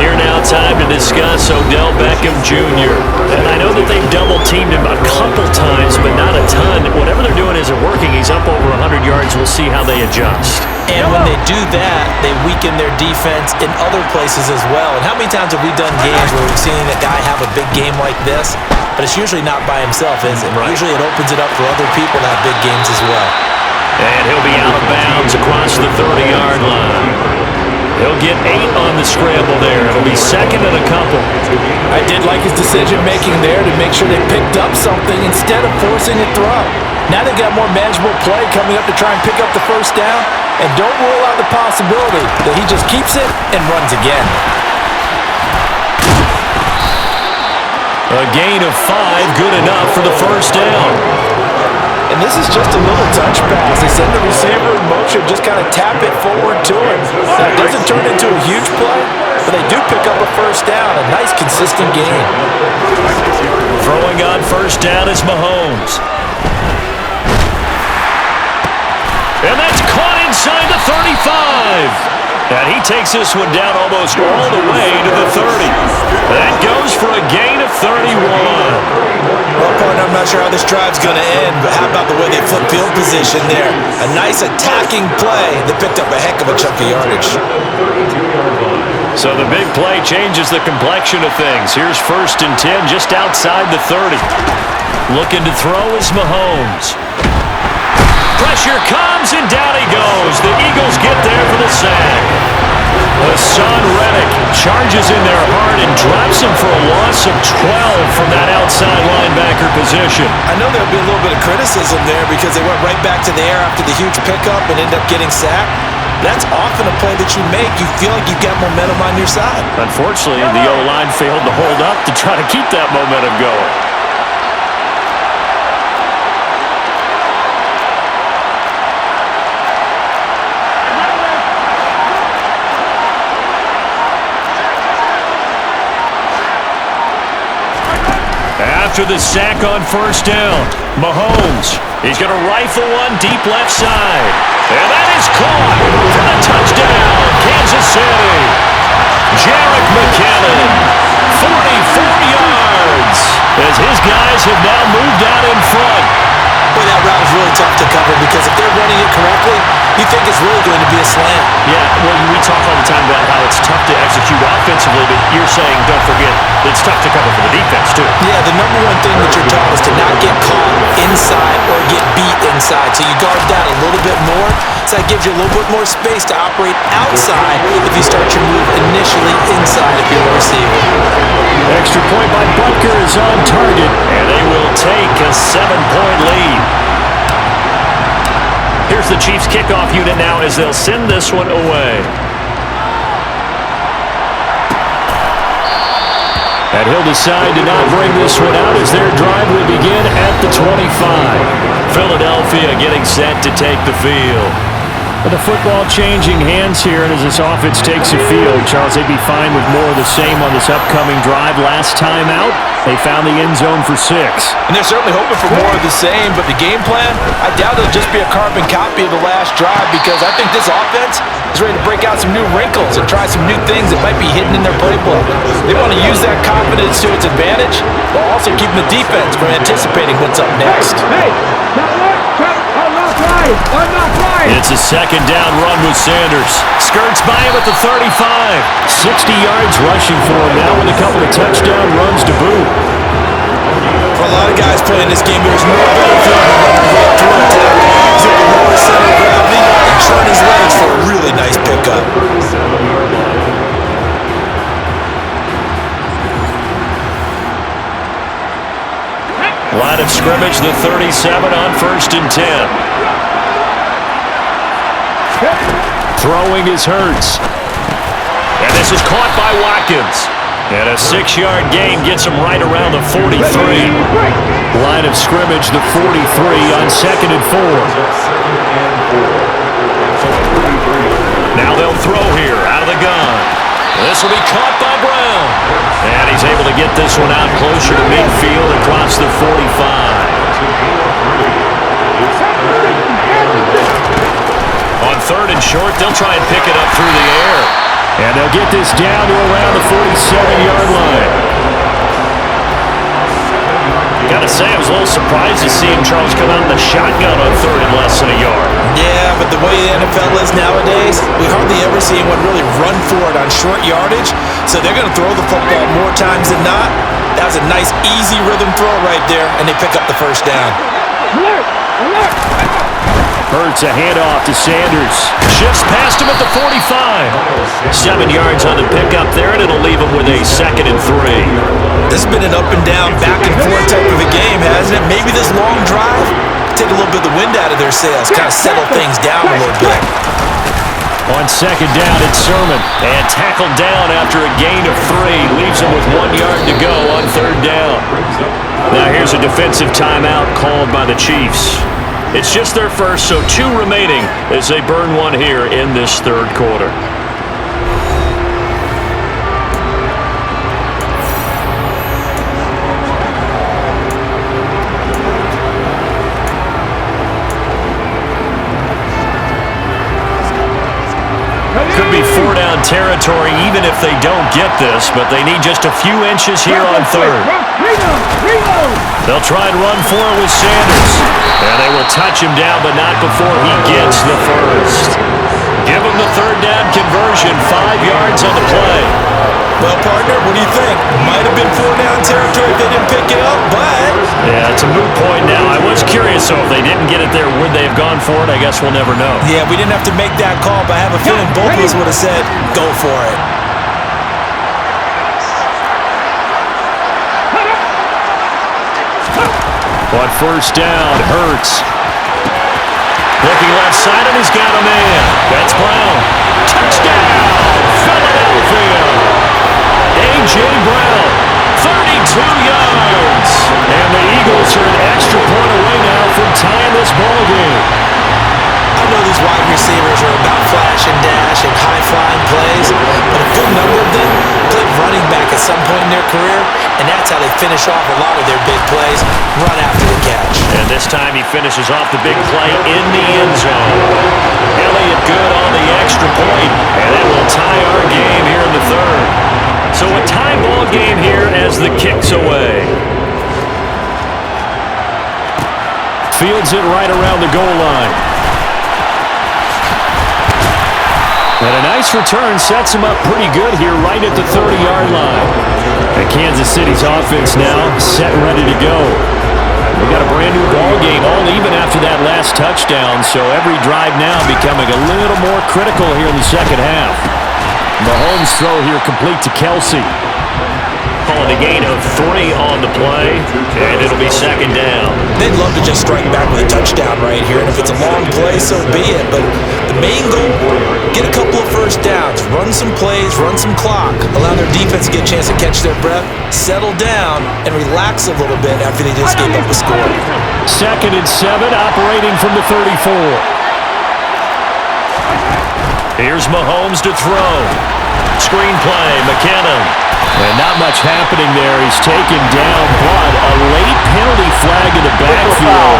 Here now, time to discuss Odell Beckham Jr. And I know that they've double-teamed him a couple times, but not a ton. Whatever they're doing isn't working. He's up over 100 yards. We'll see how they adjust. And when they do that, they weaken their defense in other places as well. And how many times have we done games where we've seen a guy have a big game like this, but it's usually not by himself, is it? Right. Usually it opens it up for other people to have big games as well. And he'll be out of bounds across the 30-yard line. He'll get 8 on the scramble there. It'll be second and a couple. I did like his decision-making there to make sure they picked up something instead of forcing a throw. Now they've got more manageable play coming up to try and pick up the first down, and don't rule out the possibility that he just keeps it and runs again. A gain of 5, good enough for the first down. And this is just a little touch pass. They send the receiver in motion, just kind of tap it forward to him. Now, it doesn't turn into a huge play, but they do pick up a first down. A nice, consistent gain. Throwing on first down is Mahomes. And that's caught inside the 35. And he takes this one down almost all the way to the 30. That goes for a gain of 31. Well, partner, I'm not sure how this drive's going to end, but how about the way they flip field position there? A nice attacking play that picked up a heck of a chunk of yardage. So the big play changes the complexion of things. Here's 1st and 10 just outside the 30. Looking to throw is Mahomes. Pressure comes, and down he goes. The Eagles get there for the sack. Hassan Reddick charges in there hard and drops him for a loss of 12 from that outside linebacker position. I know there'll be a little bit of criticism there because they went right back to the air after the huge pickup and ended up getting sacked. That's often a play that you make. You feel like you've got momentum on your side. Unfortunately, the O-line failed to hold up to try to keep that momentum going. After the sack on first down, Mahomes, he's going to rifle one deep left side. And that is caught for the touchdown, Kansas City. Jerick McKinnon, 44 yards, as his guys have now moved out in front. Boy, that route is really tough to cover because if they're running it correctly, you think it's really going to be a slant. Yeah, well, we talk all the time about how it's tough to execute offensively, but you're saying, don't forget, it's tough to cover for the defense, too. Yeah, the number one thing that you're taught is to not get caught inside or get beat inside. So you guard that a little bit more. So that gives you a little bit more space to operate outside if you start your move initially inside if you're a receiver. Extra point by Butker is on target, and they will take a 7-point lead. Here's the Chiefs kickoff unit now as they'll send this one away. And he'll decide to not bring this one out as their drive will begin at the 25. Philadelphia getting set to take the field. With the football changing hands here, and as this offense takes the field, Charles, they'd be fine with more of the same on this upcoming drive. Last time out, they found the end zone for 6. And they're certainly hoping for more of the same, but the game plan, I doubt it'll just be a carbon copy of the last drive, because I think this offense is ready to break out some new wrinkles and try some new things that might be hidden in their playbook. They want to use that confidence to its advantage, while also keeping the defense from anticipating what's up next. It's a second down run with Sanders. Skirts by him at the 35. 60 yards rushing for him now with a couple of touchdown runs to boot. For a lot of guys playing this game, there's no better feeling than running right through a tackle. He's able to lower center of gravity and turn his legs for a really nice pickup. Line of scrimmage, the 37 on 1st and 10. Throwing is Hurts. And this is caught by Watkins. And a 6-yard gain gets him right around the 43. Line of scrimmage, the 43 on 2nd and 4. Now they'll throw here out of the gun. This will be caught by Brown. And he's able to get this one out closer to midfield across the 45. On 3rd and short, they'll try and pick it up through the air. And they'll get this down to around the 47-yard line. Gotta say, I was a little surprised to see him, Charles, come out in the shotgun on 3rd and less than a yard. Yeah, but the way the NFL is nowadays, we hardly ever see anyone really run for it on short yardage. So they're going to throw the football more times than not. That was a nice, easy rhythm throw right there, and they pick up the first down. Hurts a handoff to Sanders. Shifts past him at the 45. 7 yards on the pickup there, and it'll leave him with a 2nd and 3. This has been an up and down, back and forth type of a game, hasn't it? Maybe this long drive take a little bit of the wind out of their sails, kind of settle things down a little bit. On 2nd down, it's Sermon. And tackled down after a gain of 3. Leaves him with 1 yard to go on 3rd down. Now here's a defensive timeout called by the Chiefs. It's just their first, so 2 remaining as they burn one here in this 3rd quarter. Could be 4-down territory even if they don't get this, but they need just a few inches here on 3rd. They'll try and run for it with Sanders. And they will touch him down, but not before he gets the first. Give him the 3rd down conversion, 5 yards on the play. Well, partner, what do you think? Might have been 4-down territory if they didn't pick it up, but... Yeah, it's a moot point now. I was curious, so if they didn't get it there, would they have gone for it? I guess we'll never know. Yeah, we didn't have to make that call, but I have a feeling both of us would have said, go for it. On 1st down, Hurts. Looking left side, and he's got a man. That's Brown. Touchdown, Philadelphia. A.J. Brown, 32 yards. And the Eagles are an extra point away now from tying this ball game. I know these wide receivers are about flash and dash and high-flying plays, but a good number of them played running back at some point in their career, and that's how they finish off a lot of their big plays, run after the catch. And this time he finishes off the big play in the end zone. Elliott good on the extra point, and that will tie our game here in the 3rd. So a tie ball game here as the kick's away. Fields it right around the goal line. And a nice return sets him up pretty good here right at the 30-yard line. And Kansas City's offense now set and ready to go. We've got a brand new ball game, all even after that last touchdown, so every drive now becoming a little more critical here in the second half. Mahomes' throw here complete to Kelsey. calling a gain of 3 on the play, and it'll be second down. They'd love to just strike back with a touchdown right here, and if it's a long play, so be it. But the main goal, get a couple of first downs, run some plays, run some clock, allow their defense to get a chance to catch their breath, settle down, and relax a little bit after they just gave up a score. 2nd and 7, operating from the 34. Here's Mahomes to throw. Screen play, McKinnon. And not much happening there. He's taken down, but a late penalty flag in the backfield.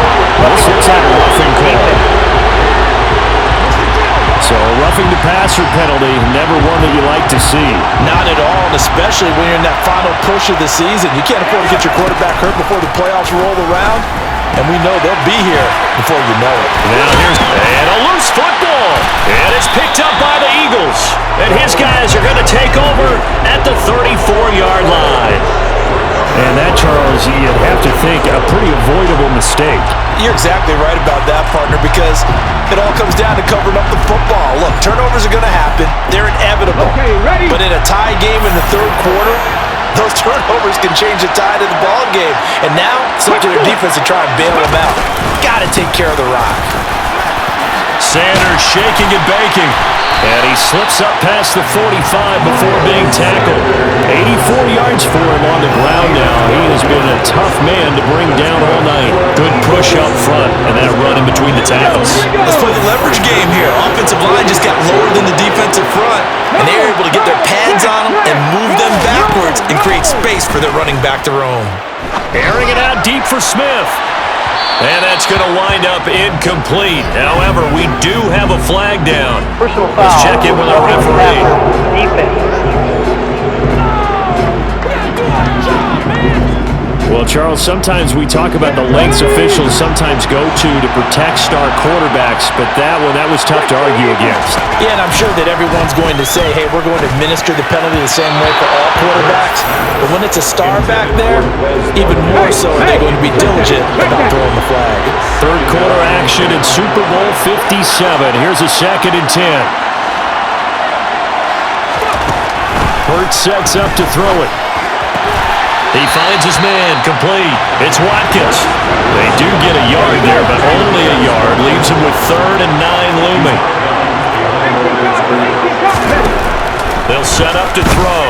This looks like a roughing call. So a roughing the passer penalty, never one that you like to see. Not at all, and especially when you're in that final push of the season. You can't afford to get your quarterback hurt before the playoffs roll around, and we know they'll be here before you know it. Now here's a loose football, and it's picked up by the Eagles. And his guys are going to take over at the 34-yard line. And that, Charles, you'd have to think a pretty avoidable mistake. You're exactly right about that, partner, because it all comes down to covering up the football. Look, turnovers are going to happen. They're inevitable. Okay, ready? But in a tie game in the third quarter, those turnovers can change the tide of the ball game. And now, it's up to their defense to try and bail them out. Got to take care of the rock. Sanders shaking and baking. And he slips up past the 45 before being tackled. 84 yards for him on the ground now. He has been a tough man to bring down all night. Good push up front, and that run in between the tackles. Let's play the leverage game here. Offensive line just got lower than the defensive front, and they were able to get their pads on them and move them backwards and create space for their running back to roam. Airing it out deep for Smith. And that's going to wind up incomplete. However, we do have a flag down. Let's check in with our referee. Well, Charles, sometimes we talk about the lengths officials sometimes go to protect star quarterbacks, but that was tough to argue against. Yeah, and I'm sure that everyone's going to say, hey, we're going to administer the penalty the same way for all quarterbacks. But when it's a star back there, even more so are they going to be diligent about throwing the flag. Third quarter action in Super Bowl 57. Here's a 2nd and 10. Hurts sets up to throw it. He finds his man, complete. It's Watkins. They do get a yard there, but only a yard. Leaves him with 3rd and 9 looming. They'll set up to throw.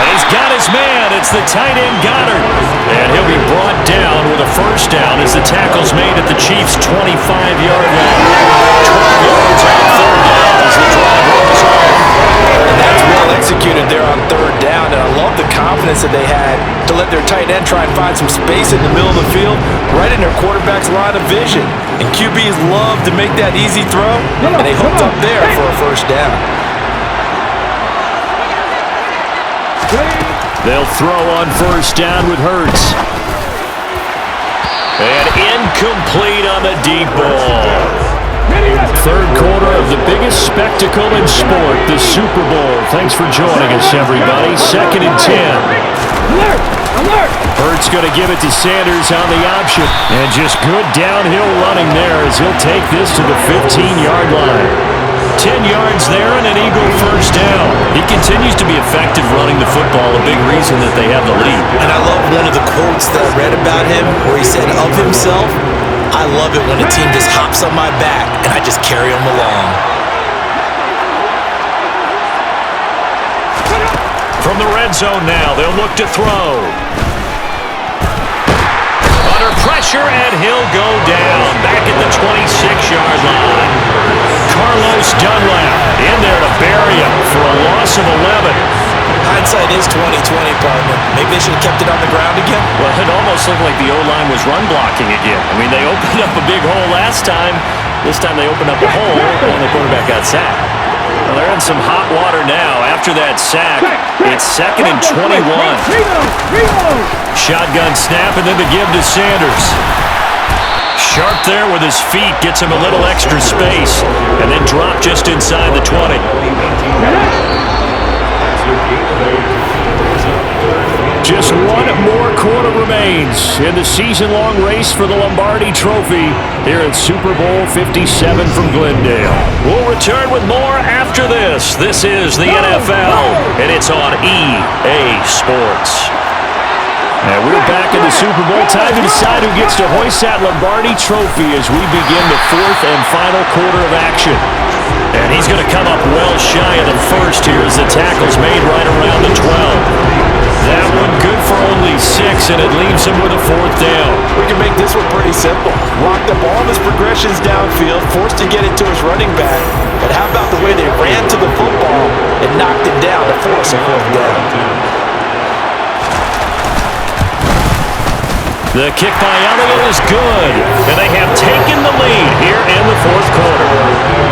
And he's got his man. It's the tight end Goddard. And he'll be brought down with a first down as the tackle's made at the Chiefs' 25-yard line. 12 yards on 3rd down as the drive rolls on. And that's well executed there on 3rd down, and I love the confidence that they had to let their tight end try and find some space in the middle of the field, right in their quarterback's line of vision. And QBs love to make that easy throw, and they hooked up there for a first down. They'll throw on first down with Hurts. And incomplete on the deep ball. Third quarter of the biggest spectacle in sport, the Super Bowl. Thanks for joining us, everybody. 2nd and 10. Hurts going to give it to Sanders on the option. And just good downhill running there as he'll take this to the 15-yard line. 10 yards there and an Eagle first down. He continues to be effective running the football, a big reason that they have the lead. And I love one of the quotes that I read about him where he said of himself, I love it when a team just hops on my back and I just carry them along. From the red zone now, they'll look to throw. Under pressure, and he'll go down back at the 26-yard line. Carlos Dunlap in there to bury him for a loss of 11. Hindsight is 20/20, partner. Maybe they should have kept it on the ground again. Well, it almost looked like the O-line was run blocking again. I mean, they opened up a big hole last time. This time they opened up a hole, and the quarterback got sacked. Well, they're in some hot water now. After that sack, it's 2nd and 21. Shotgun snap, and then the give to Sanders. Sharp there with his feet, gets him a little extra space, and then drop just inside the 20. Just one more quarter remains in the season-long race for the Lombardi Trophy here at Super Bowl 57 from Glendale. We'll return with more after this. This is the NFL, and it's on EA Sports. And we're back in the Super Bowl. Time to decide who gets to hoist that Lombardi Trophy as we begin the fourth and final quarter of action. And he's going to come up well shy of the first here as the tackle's made right around the 12. That one good for only 6, and it leaves him with a fourth down. We can make this one pretty simple. Locked up all of his progressions downfield, forced to get it to his running back. But how about the way they ran to the football and knocked it down to force a fourth down? The kick by Elliott is good, and they have taken the lead here in the fourth quarter.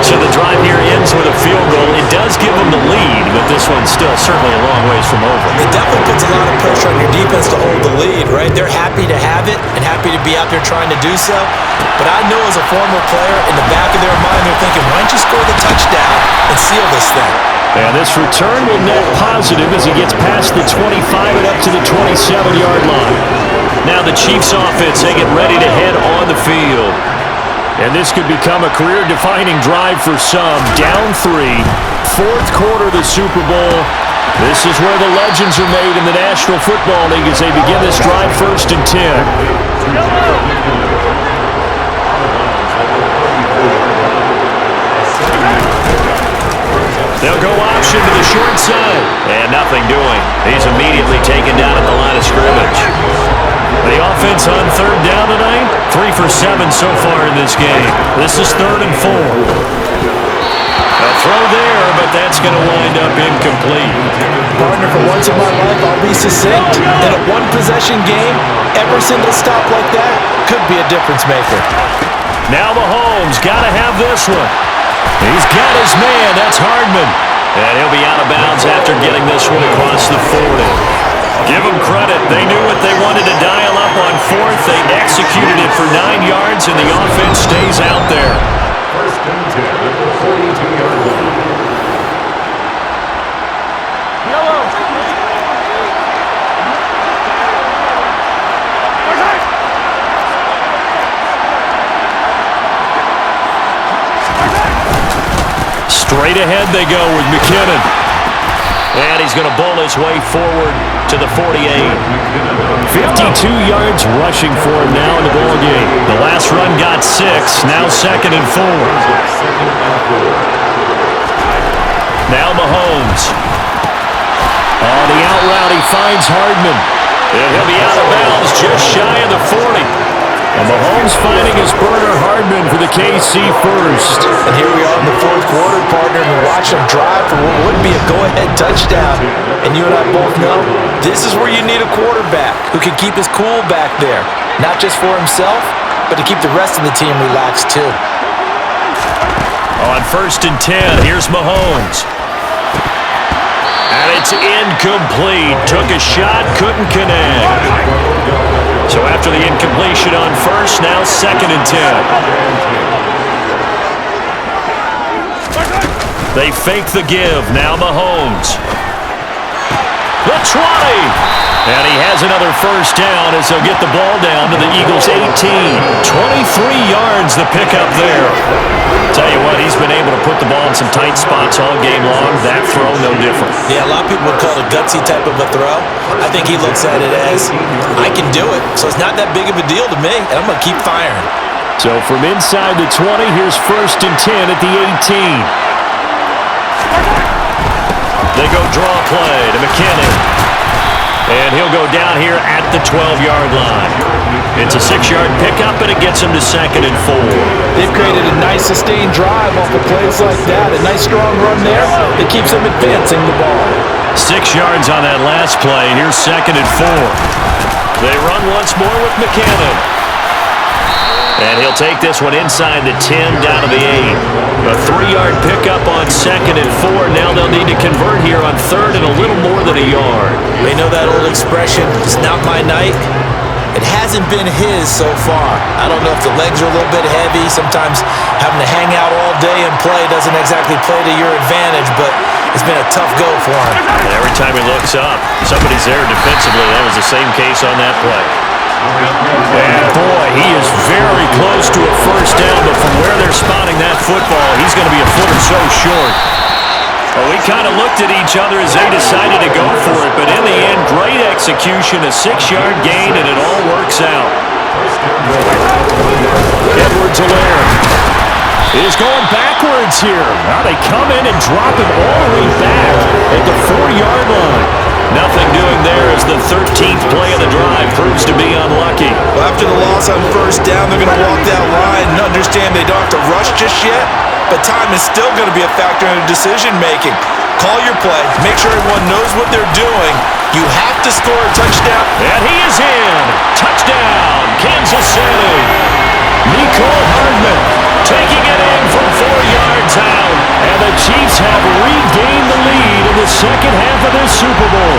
So the drive here ends with a field goal. It does give them the lead, but this one's still certainly a long ways from over. It definitely puts a lot of pressure on your defense to hold the lead, right? They're happy to have it and happy to be out there trying to do so. But I know as a former player, in the back of their mind, they're thinking, why don't you score the touchdown and seal this thing? And this return will net positive as he gets past the 25 and up to the 27-yard line. Now the Chiefs offense, they get ready to head on the field. And this could become a career-defining drive for some. Down 3, fourth quarter of the Super Bowl. This is where the legends are made in the National Football League as they begin this drive 1st and 10. They'll go option to the short side. And nothing doing. He's immediately taken down at the line of scrimmage. The offense on third down tonight, 3 for 7 so far in this game. This is 3rd and 4. A throw there, but that's going to wind up incomplete. Partner, for once in my life, I'll be succinct. In a one-possession game, every single stop like that could be a difference maker. Now Mahomes got to have this one. He's got his man. That's Hardman. And he'll be out of bounds after getting this one across the 40. Give them credit. They knew what they wanted to dial up on 4th. They executed it for 9 yards, and the offense stays out there. 1st and 10 at the 42-yard line. Straight ahead they go with McKinnon. And he's going to bowl his way forward to the 48. 52 yards rushing for him now in the ball game. The last run got 6, now 2nd and 4. Now Mahomes. On the out route, he finds Hardman. And he'll be out of bounds just shy of the 40. And Mahomes finding his burner Hardman for the KC first. And here we are in the fourth quarter, partner, and we watch him drive for what would be a go-ahead touchdown. And you and I both know this is where you need a quarterback who can keep his cool back there. Not just for himself, but to keep the rest of the team relaxed too. On 1st and 10, here's Mahomes. And it's incomplete. Took a shot, couldn't connect. So after the incompletion on 1st, now 2nd and 10. They fake the give. Now Mahomes. The 20. And he has another first down as they'll get the ball down to the Eagles' 18. 23 yards the pickup there. Tell you what, he's been able to put the ball in some tight spots all game long. That throw, no different. Yeah, a lot of people would call it a gutsy type of a throw. I think he looks at it as, I can do it, so it's not that big of a deal to me, and I'm going to keep firing. So from inside the 20, here's 1st and 10 at the 18. They go draw play to McKinnon. And he'll go down here at the 12-yard line. It's a 6-yard pickup, and it gets him to 2nd and 4. They've created a nice sustained drive off of plays like that. A nice strong run there that keeps them advancing the ball. 6 yards on that last play. Here's 2nd and 4. They run once more with McKinnon. And he'll take this one inside the 10 down to the 8. A 3-yard pickup on 2nd and 4. Now they'll need to convert here on 3rd and a little more than a yard. They know that old expression, it's not my night. It hasn't been his so far. I don't know if the legs are a little bit heavy. Sometimes having to hang out all day and play doesn't exactly play to your advantage, but it's been a tough go for him. And every time he looks up, somebody's there defensively. That was the same case on that play. And boy, he is very close to a first down, but from where they're spotting that football, he's going to be a foot or so short. Well, we kind of looked at each other as they decided to go for it, but in the end, great execution, a 6-yard gain, and it all works out. Edwards-Helaire is going backwards here. Now they come in and drop him all the way back at the 4-yard line. Nothing doing there as the 13th play of the drive proves to be unlucky. Well, after the loss on first down, they're going to walk that line and understand they don't have to rush just yet, but time is still going to be a factor in decision-making. Call your play. Make sure everyone knows what they're doing. You have to score a touchdown. And he is in. Touchdown, Kansas City. Nicole Hardman taking it in from 4 yards out. And the Chiefs have regained the lead in the second half of this Super Bowl.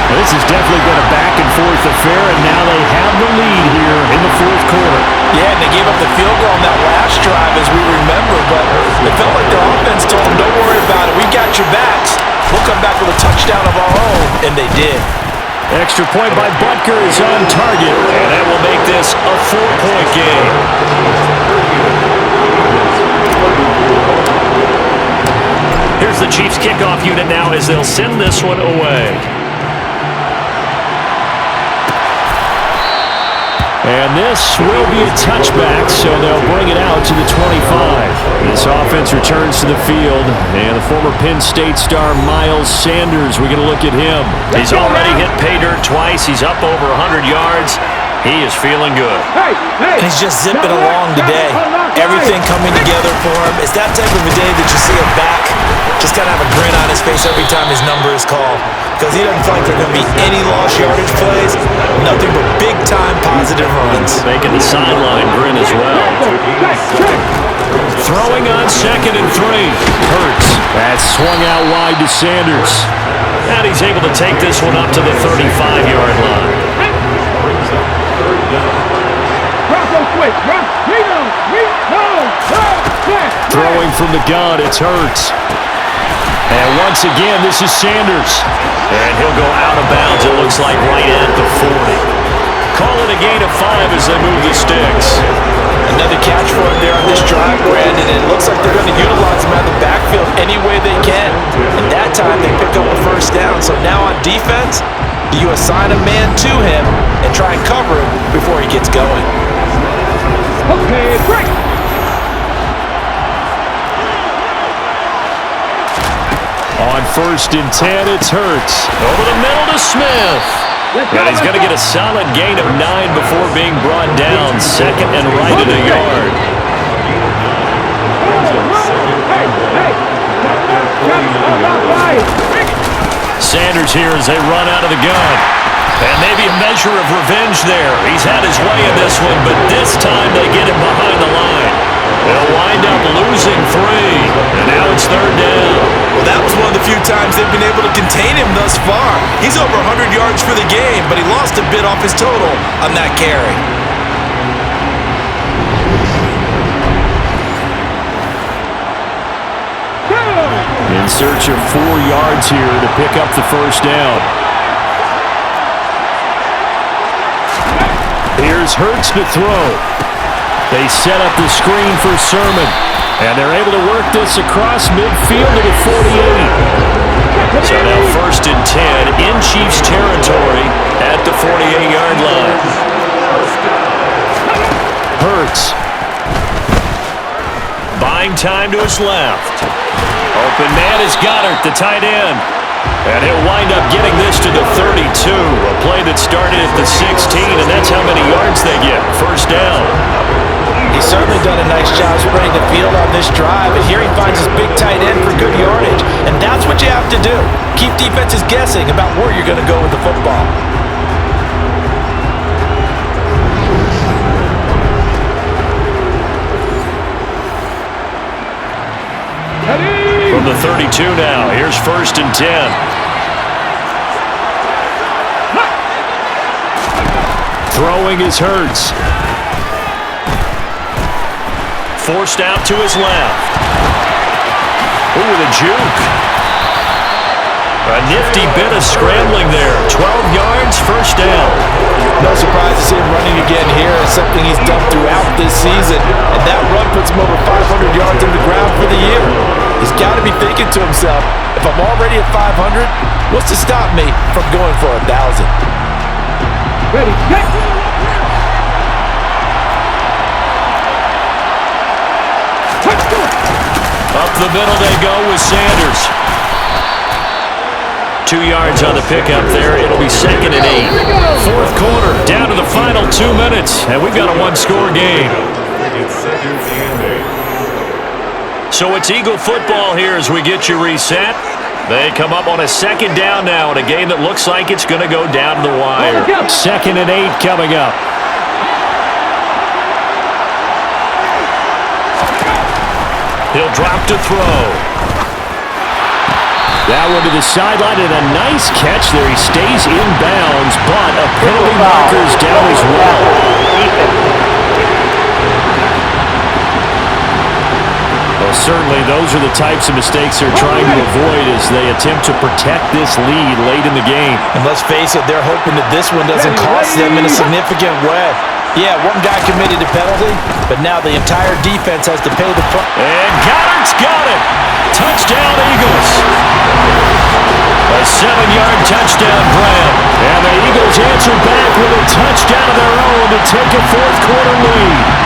Well, this has definitely been a back-and-forth affair, and now they have the lead here in the fourth quarter. Yeah, and they gave up the field goal on that last drive, as we remember, but it felt like their offense told them, don't worry about it, we got your backs. We'll come back with a touchdown of our own, and they did. Extra point by Butker is on target, and that will make this a 4-point game. Here's the Chiefs kickoff unit now as they'll send this one away. And this will be a touchback, so they'll bring it out to the 25. This offense returns to the field, and the former Penn State star Miles Sanders, we're going to look at him. He's already hit pay dirt twice. He's up over 100 yards. He is feeling good. He's just zipping along today. Everything coming together for him. It's that type of a day that you see him back, just kind of have a grin on his face every time his number is called, because he doesn't feel like there are going to be any lost yardage plays, nothing but big-time positive runs. Making the sideline grin as well. Throwing on 2nd and 3. Hurts. That swung out wide to Sanders. And he's able to take this one up to the 35-yard line. Throwing from the gun, it's Hurts. And once again, this is Sanders. And he'll go out of bounds, it looks like, right at the 40. Call it a gain of 5 as they move the sticks. Another catch for him there on this drive, Brandon. And it looks like they're going to utilize him out of the backfield any way they can. And that time, they pick up the first down. So now on defense, you assign a man to him and try and cover him before he gets going. Okay, break. On 1st and 10, it's Hurts. Over the middle to Smith. And he's going to get a solid gain of 9 before being brought down. 2nd and right at a yard. Sanders here as they run out of the gun. And maybe a measure of revenge there. He's had his way in this one, but this time they get him behind the line. They'll wind up losing 3. And now it's 3rd down. Well, that was one of the few times they've been able to contain him thus far. He's over 100 yards for the game, but he lost a bit off his total on that carry. In search of 4 yards here to pick up the first down. Here's Hurts to throw. They set up the screen for Sermon, and they're able to work this across midfield to the 48. So now 1st and 10 in Chiefs territory at the 48-yard line. Hurts. Buying time to his left. Open man is Goddard, the tight end. And he'll wind up getting this to the 32. A play that started at the 16, and that's how many yards they get. First down. He's certainly done a nice job spreading the field on this drive, and here he finds his big tight end for good yardage. And that's what you have to do. Keep defenses guessing about where you're going to go with the football. From the 32 now, here's 1st and 10. Throwing is Hurts. Forced out to his left. Ooh, the juke. A nifty bit of scrambling there. 12 yards, first down. No surprise to see him running again here. It's something he's done throughout this season. And that run puts him over 500 yards in the ground for the year. He's got to be thinking to himself, if I'm already at 500, what's to stop me from going for 1,000? Ready, get! Up the middle they go with Sanders. 2 yards on the pickup there. It'll be 2nd and 8. Fourth quarter, down to the final 2 minutes, and we've got a one-score game. So it's Eagle football here as we get you reset. They come up on a 2nd down now in a game that looks like it's going to go down to the wire. 2nd and 8 coming up. He'll drop to throw. That one to the sideline, and a nice catch there. He stays in bounds, but a penalty marker's down as well. Well, certainly those are the types of mistakes they're trying to avoid as they attempt to protect this lead late in the game. And let's face it, they're hoping that this one doesn't cost them in a significant way. Yeah, one guy committed a penalty, but now the entire defense has to pay the price. And Goddard's got it. Touchdown, Eagles. A 7-yard touchdown grab. And the Eagles answer back with a touchdown of their own to take a fourth quarter lead.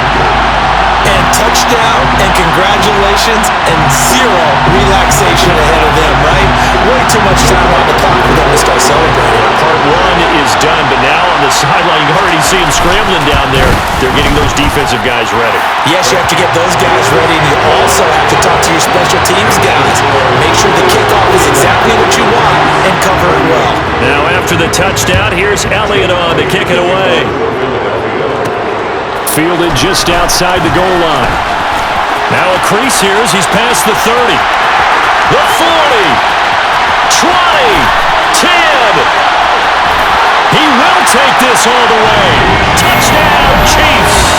And touchdown, and congratulations, and zero relaxation ahead of them, right? Way too much time on the clock for them to start celebrating. Part one is done, but now on the sideline, you already see them scrambling down there. They're getting those defensive guys ready. Yes, you have to get those guys ready, and you also have to talk to your special teams guys. Make sure the kickoff is exactly what you want and cover it well. Now after the touchdown, here's Elliott on to kick it away. Fielded just outside the goal line. Now a crease here as he's past the 30. The 40. 20. 10. He will take this all the way. Touchdown, Chiefs.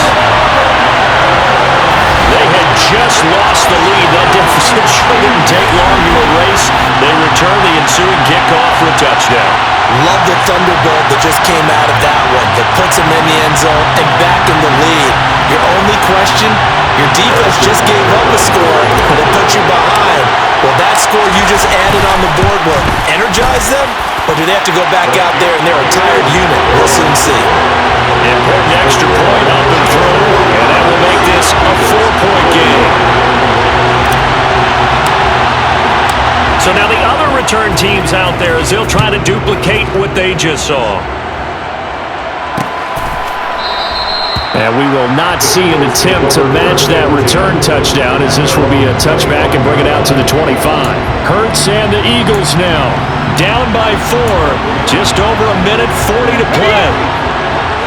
They had just lost the lead. That deficit shouldn't take long to erase. They return the ensuing kickoff for a touchdown. Love the thunderbolt that just came out of that one that puts him in the end zone and back in the lead. Your only question, your defense just gave up a score that put you behind. Well, that score you just added on the board will energize them, or do they have to go back out there and they're a tired unit? We'll soon see. Important extra point up and through, and that will make this a 4-point game. So now the other return teams out there as they'll try to duplicate what they just saw. And we will not see an attempt to match that return touchdown as this will be a touchback and bring it out to the 25. Hurts and the Eagles now down by 4. Just over a minute 40 to play.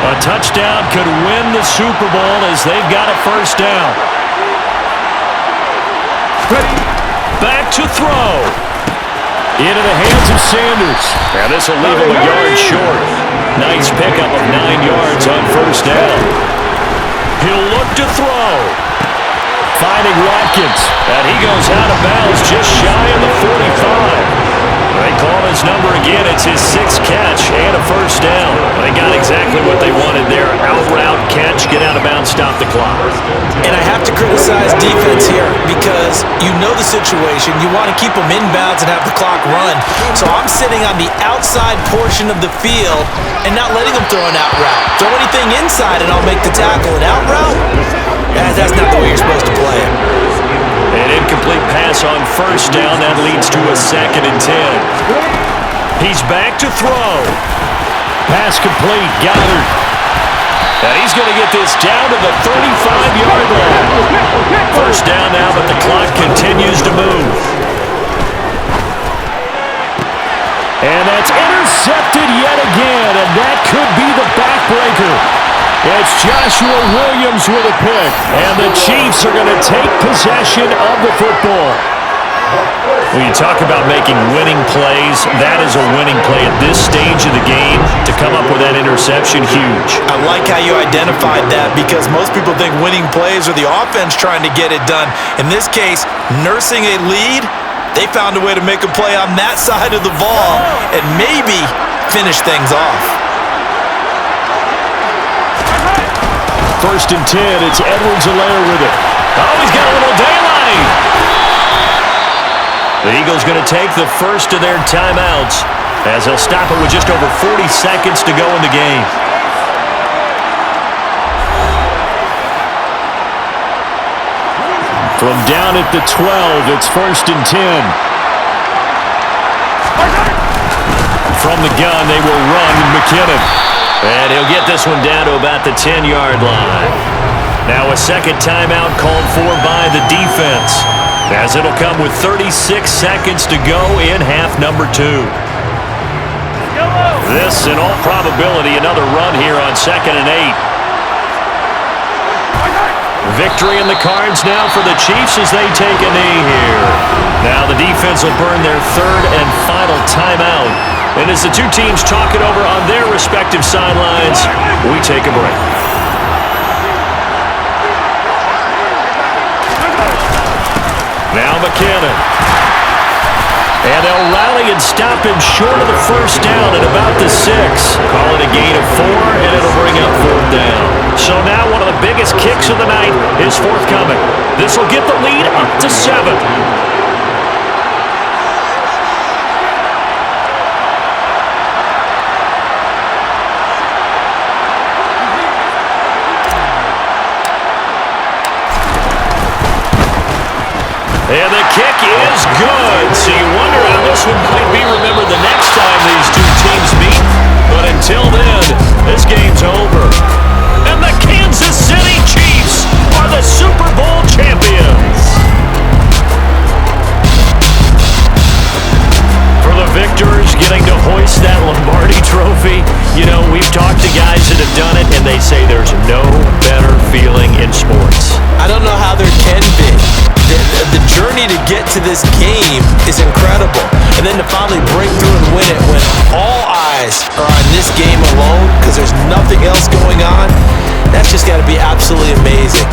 A touchdown could win the Super Bowl as they've got a first down. Back to throw. Into the hands of Sanders. And this will leave him a yard short. Nice pickup of 9 yards on first down. He'll look to throw. Finding Watkins. And he goes out of bounds just shy of the 45. They call his number again. It's his 6th catch and a first down. They got exactly what they wanted there. Out route catch, get out of bounds, stop the clock. And I have to criticize defense here because you know the situation. You want to keep them inbounds and have the clock run. So I'm sitting on the outside portion of the field and not letting them throw an out route. Throw anything inside and I'll make the tackle. An out route? That's not the way you're supposed to play it. An incomplete pass on first down. That leads to a 2nd and 10. He's back to throw. Pass complete. Goddard. And he's going to get this down to the 35-yard line. First down now, but the clock continues to move. And that's intercepted yet again, and that could be the backbreaker. It's Joshua Williams with a pick, and the Chiefs are going to take possession of the football. When you talk about making winning plays, that is a winning play at this stage of the game. To come up with that interception, huge. I like how you identified that because most people think winning plays are the offense trying to get it done. In this case, nursing a lead, they found a way to make a play on that side of the ball and maybe finish things off. 1st and 10, it's Edwards-Helaire with it. Oh, he's got a little daylight. The Eagles going to take the first of their timeouts as they'll stop it with just over 40 seconds to go in the game. From down at the 12, it's 1st and 10. From the gun, they will run McKinnon. And he'll get this one down to about the 10-yard line. Now a second timeout called for by the defense, as it'll come with 36 seconds to go in half number 2. This, in all probability, another run here on 2nd and 8. Victory in the cards now for the Chiefs as they take a knee here. Now the defense will burn their 3rd and final timeout. And as the two teams talk it over on their respective sidelines, we take a break. Now McKinnon. And they'll rally and stop him short of the first down at about the 6. Call it a gain of 4, and it'll bring up 4th down. So now one of the biggest kicks of the night is forthcoming. This will get the lead up to 7. And the kick is good. So you wonder how this one might be remembered the next time these two teams meet. But until then, this game's over. And the Kansas City Chiefs are the Super Bowl champions. For the victors getting to hoist that Lombardi trophy, you know, we've talked to guys that have done it, and they say there's no better feeling in sports. I don't know how there can be. The journey to get to this game is incredible. And then to finally break through and win it when all eyes are on this game alone because there's nothing else going on, that's just got to be absolutely amazing.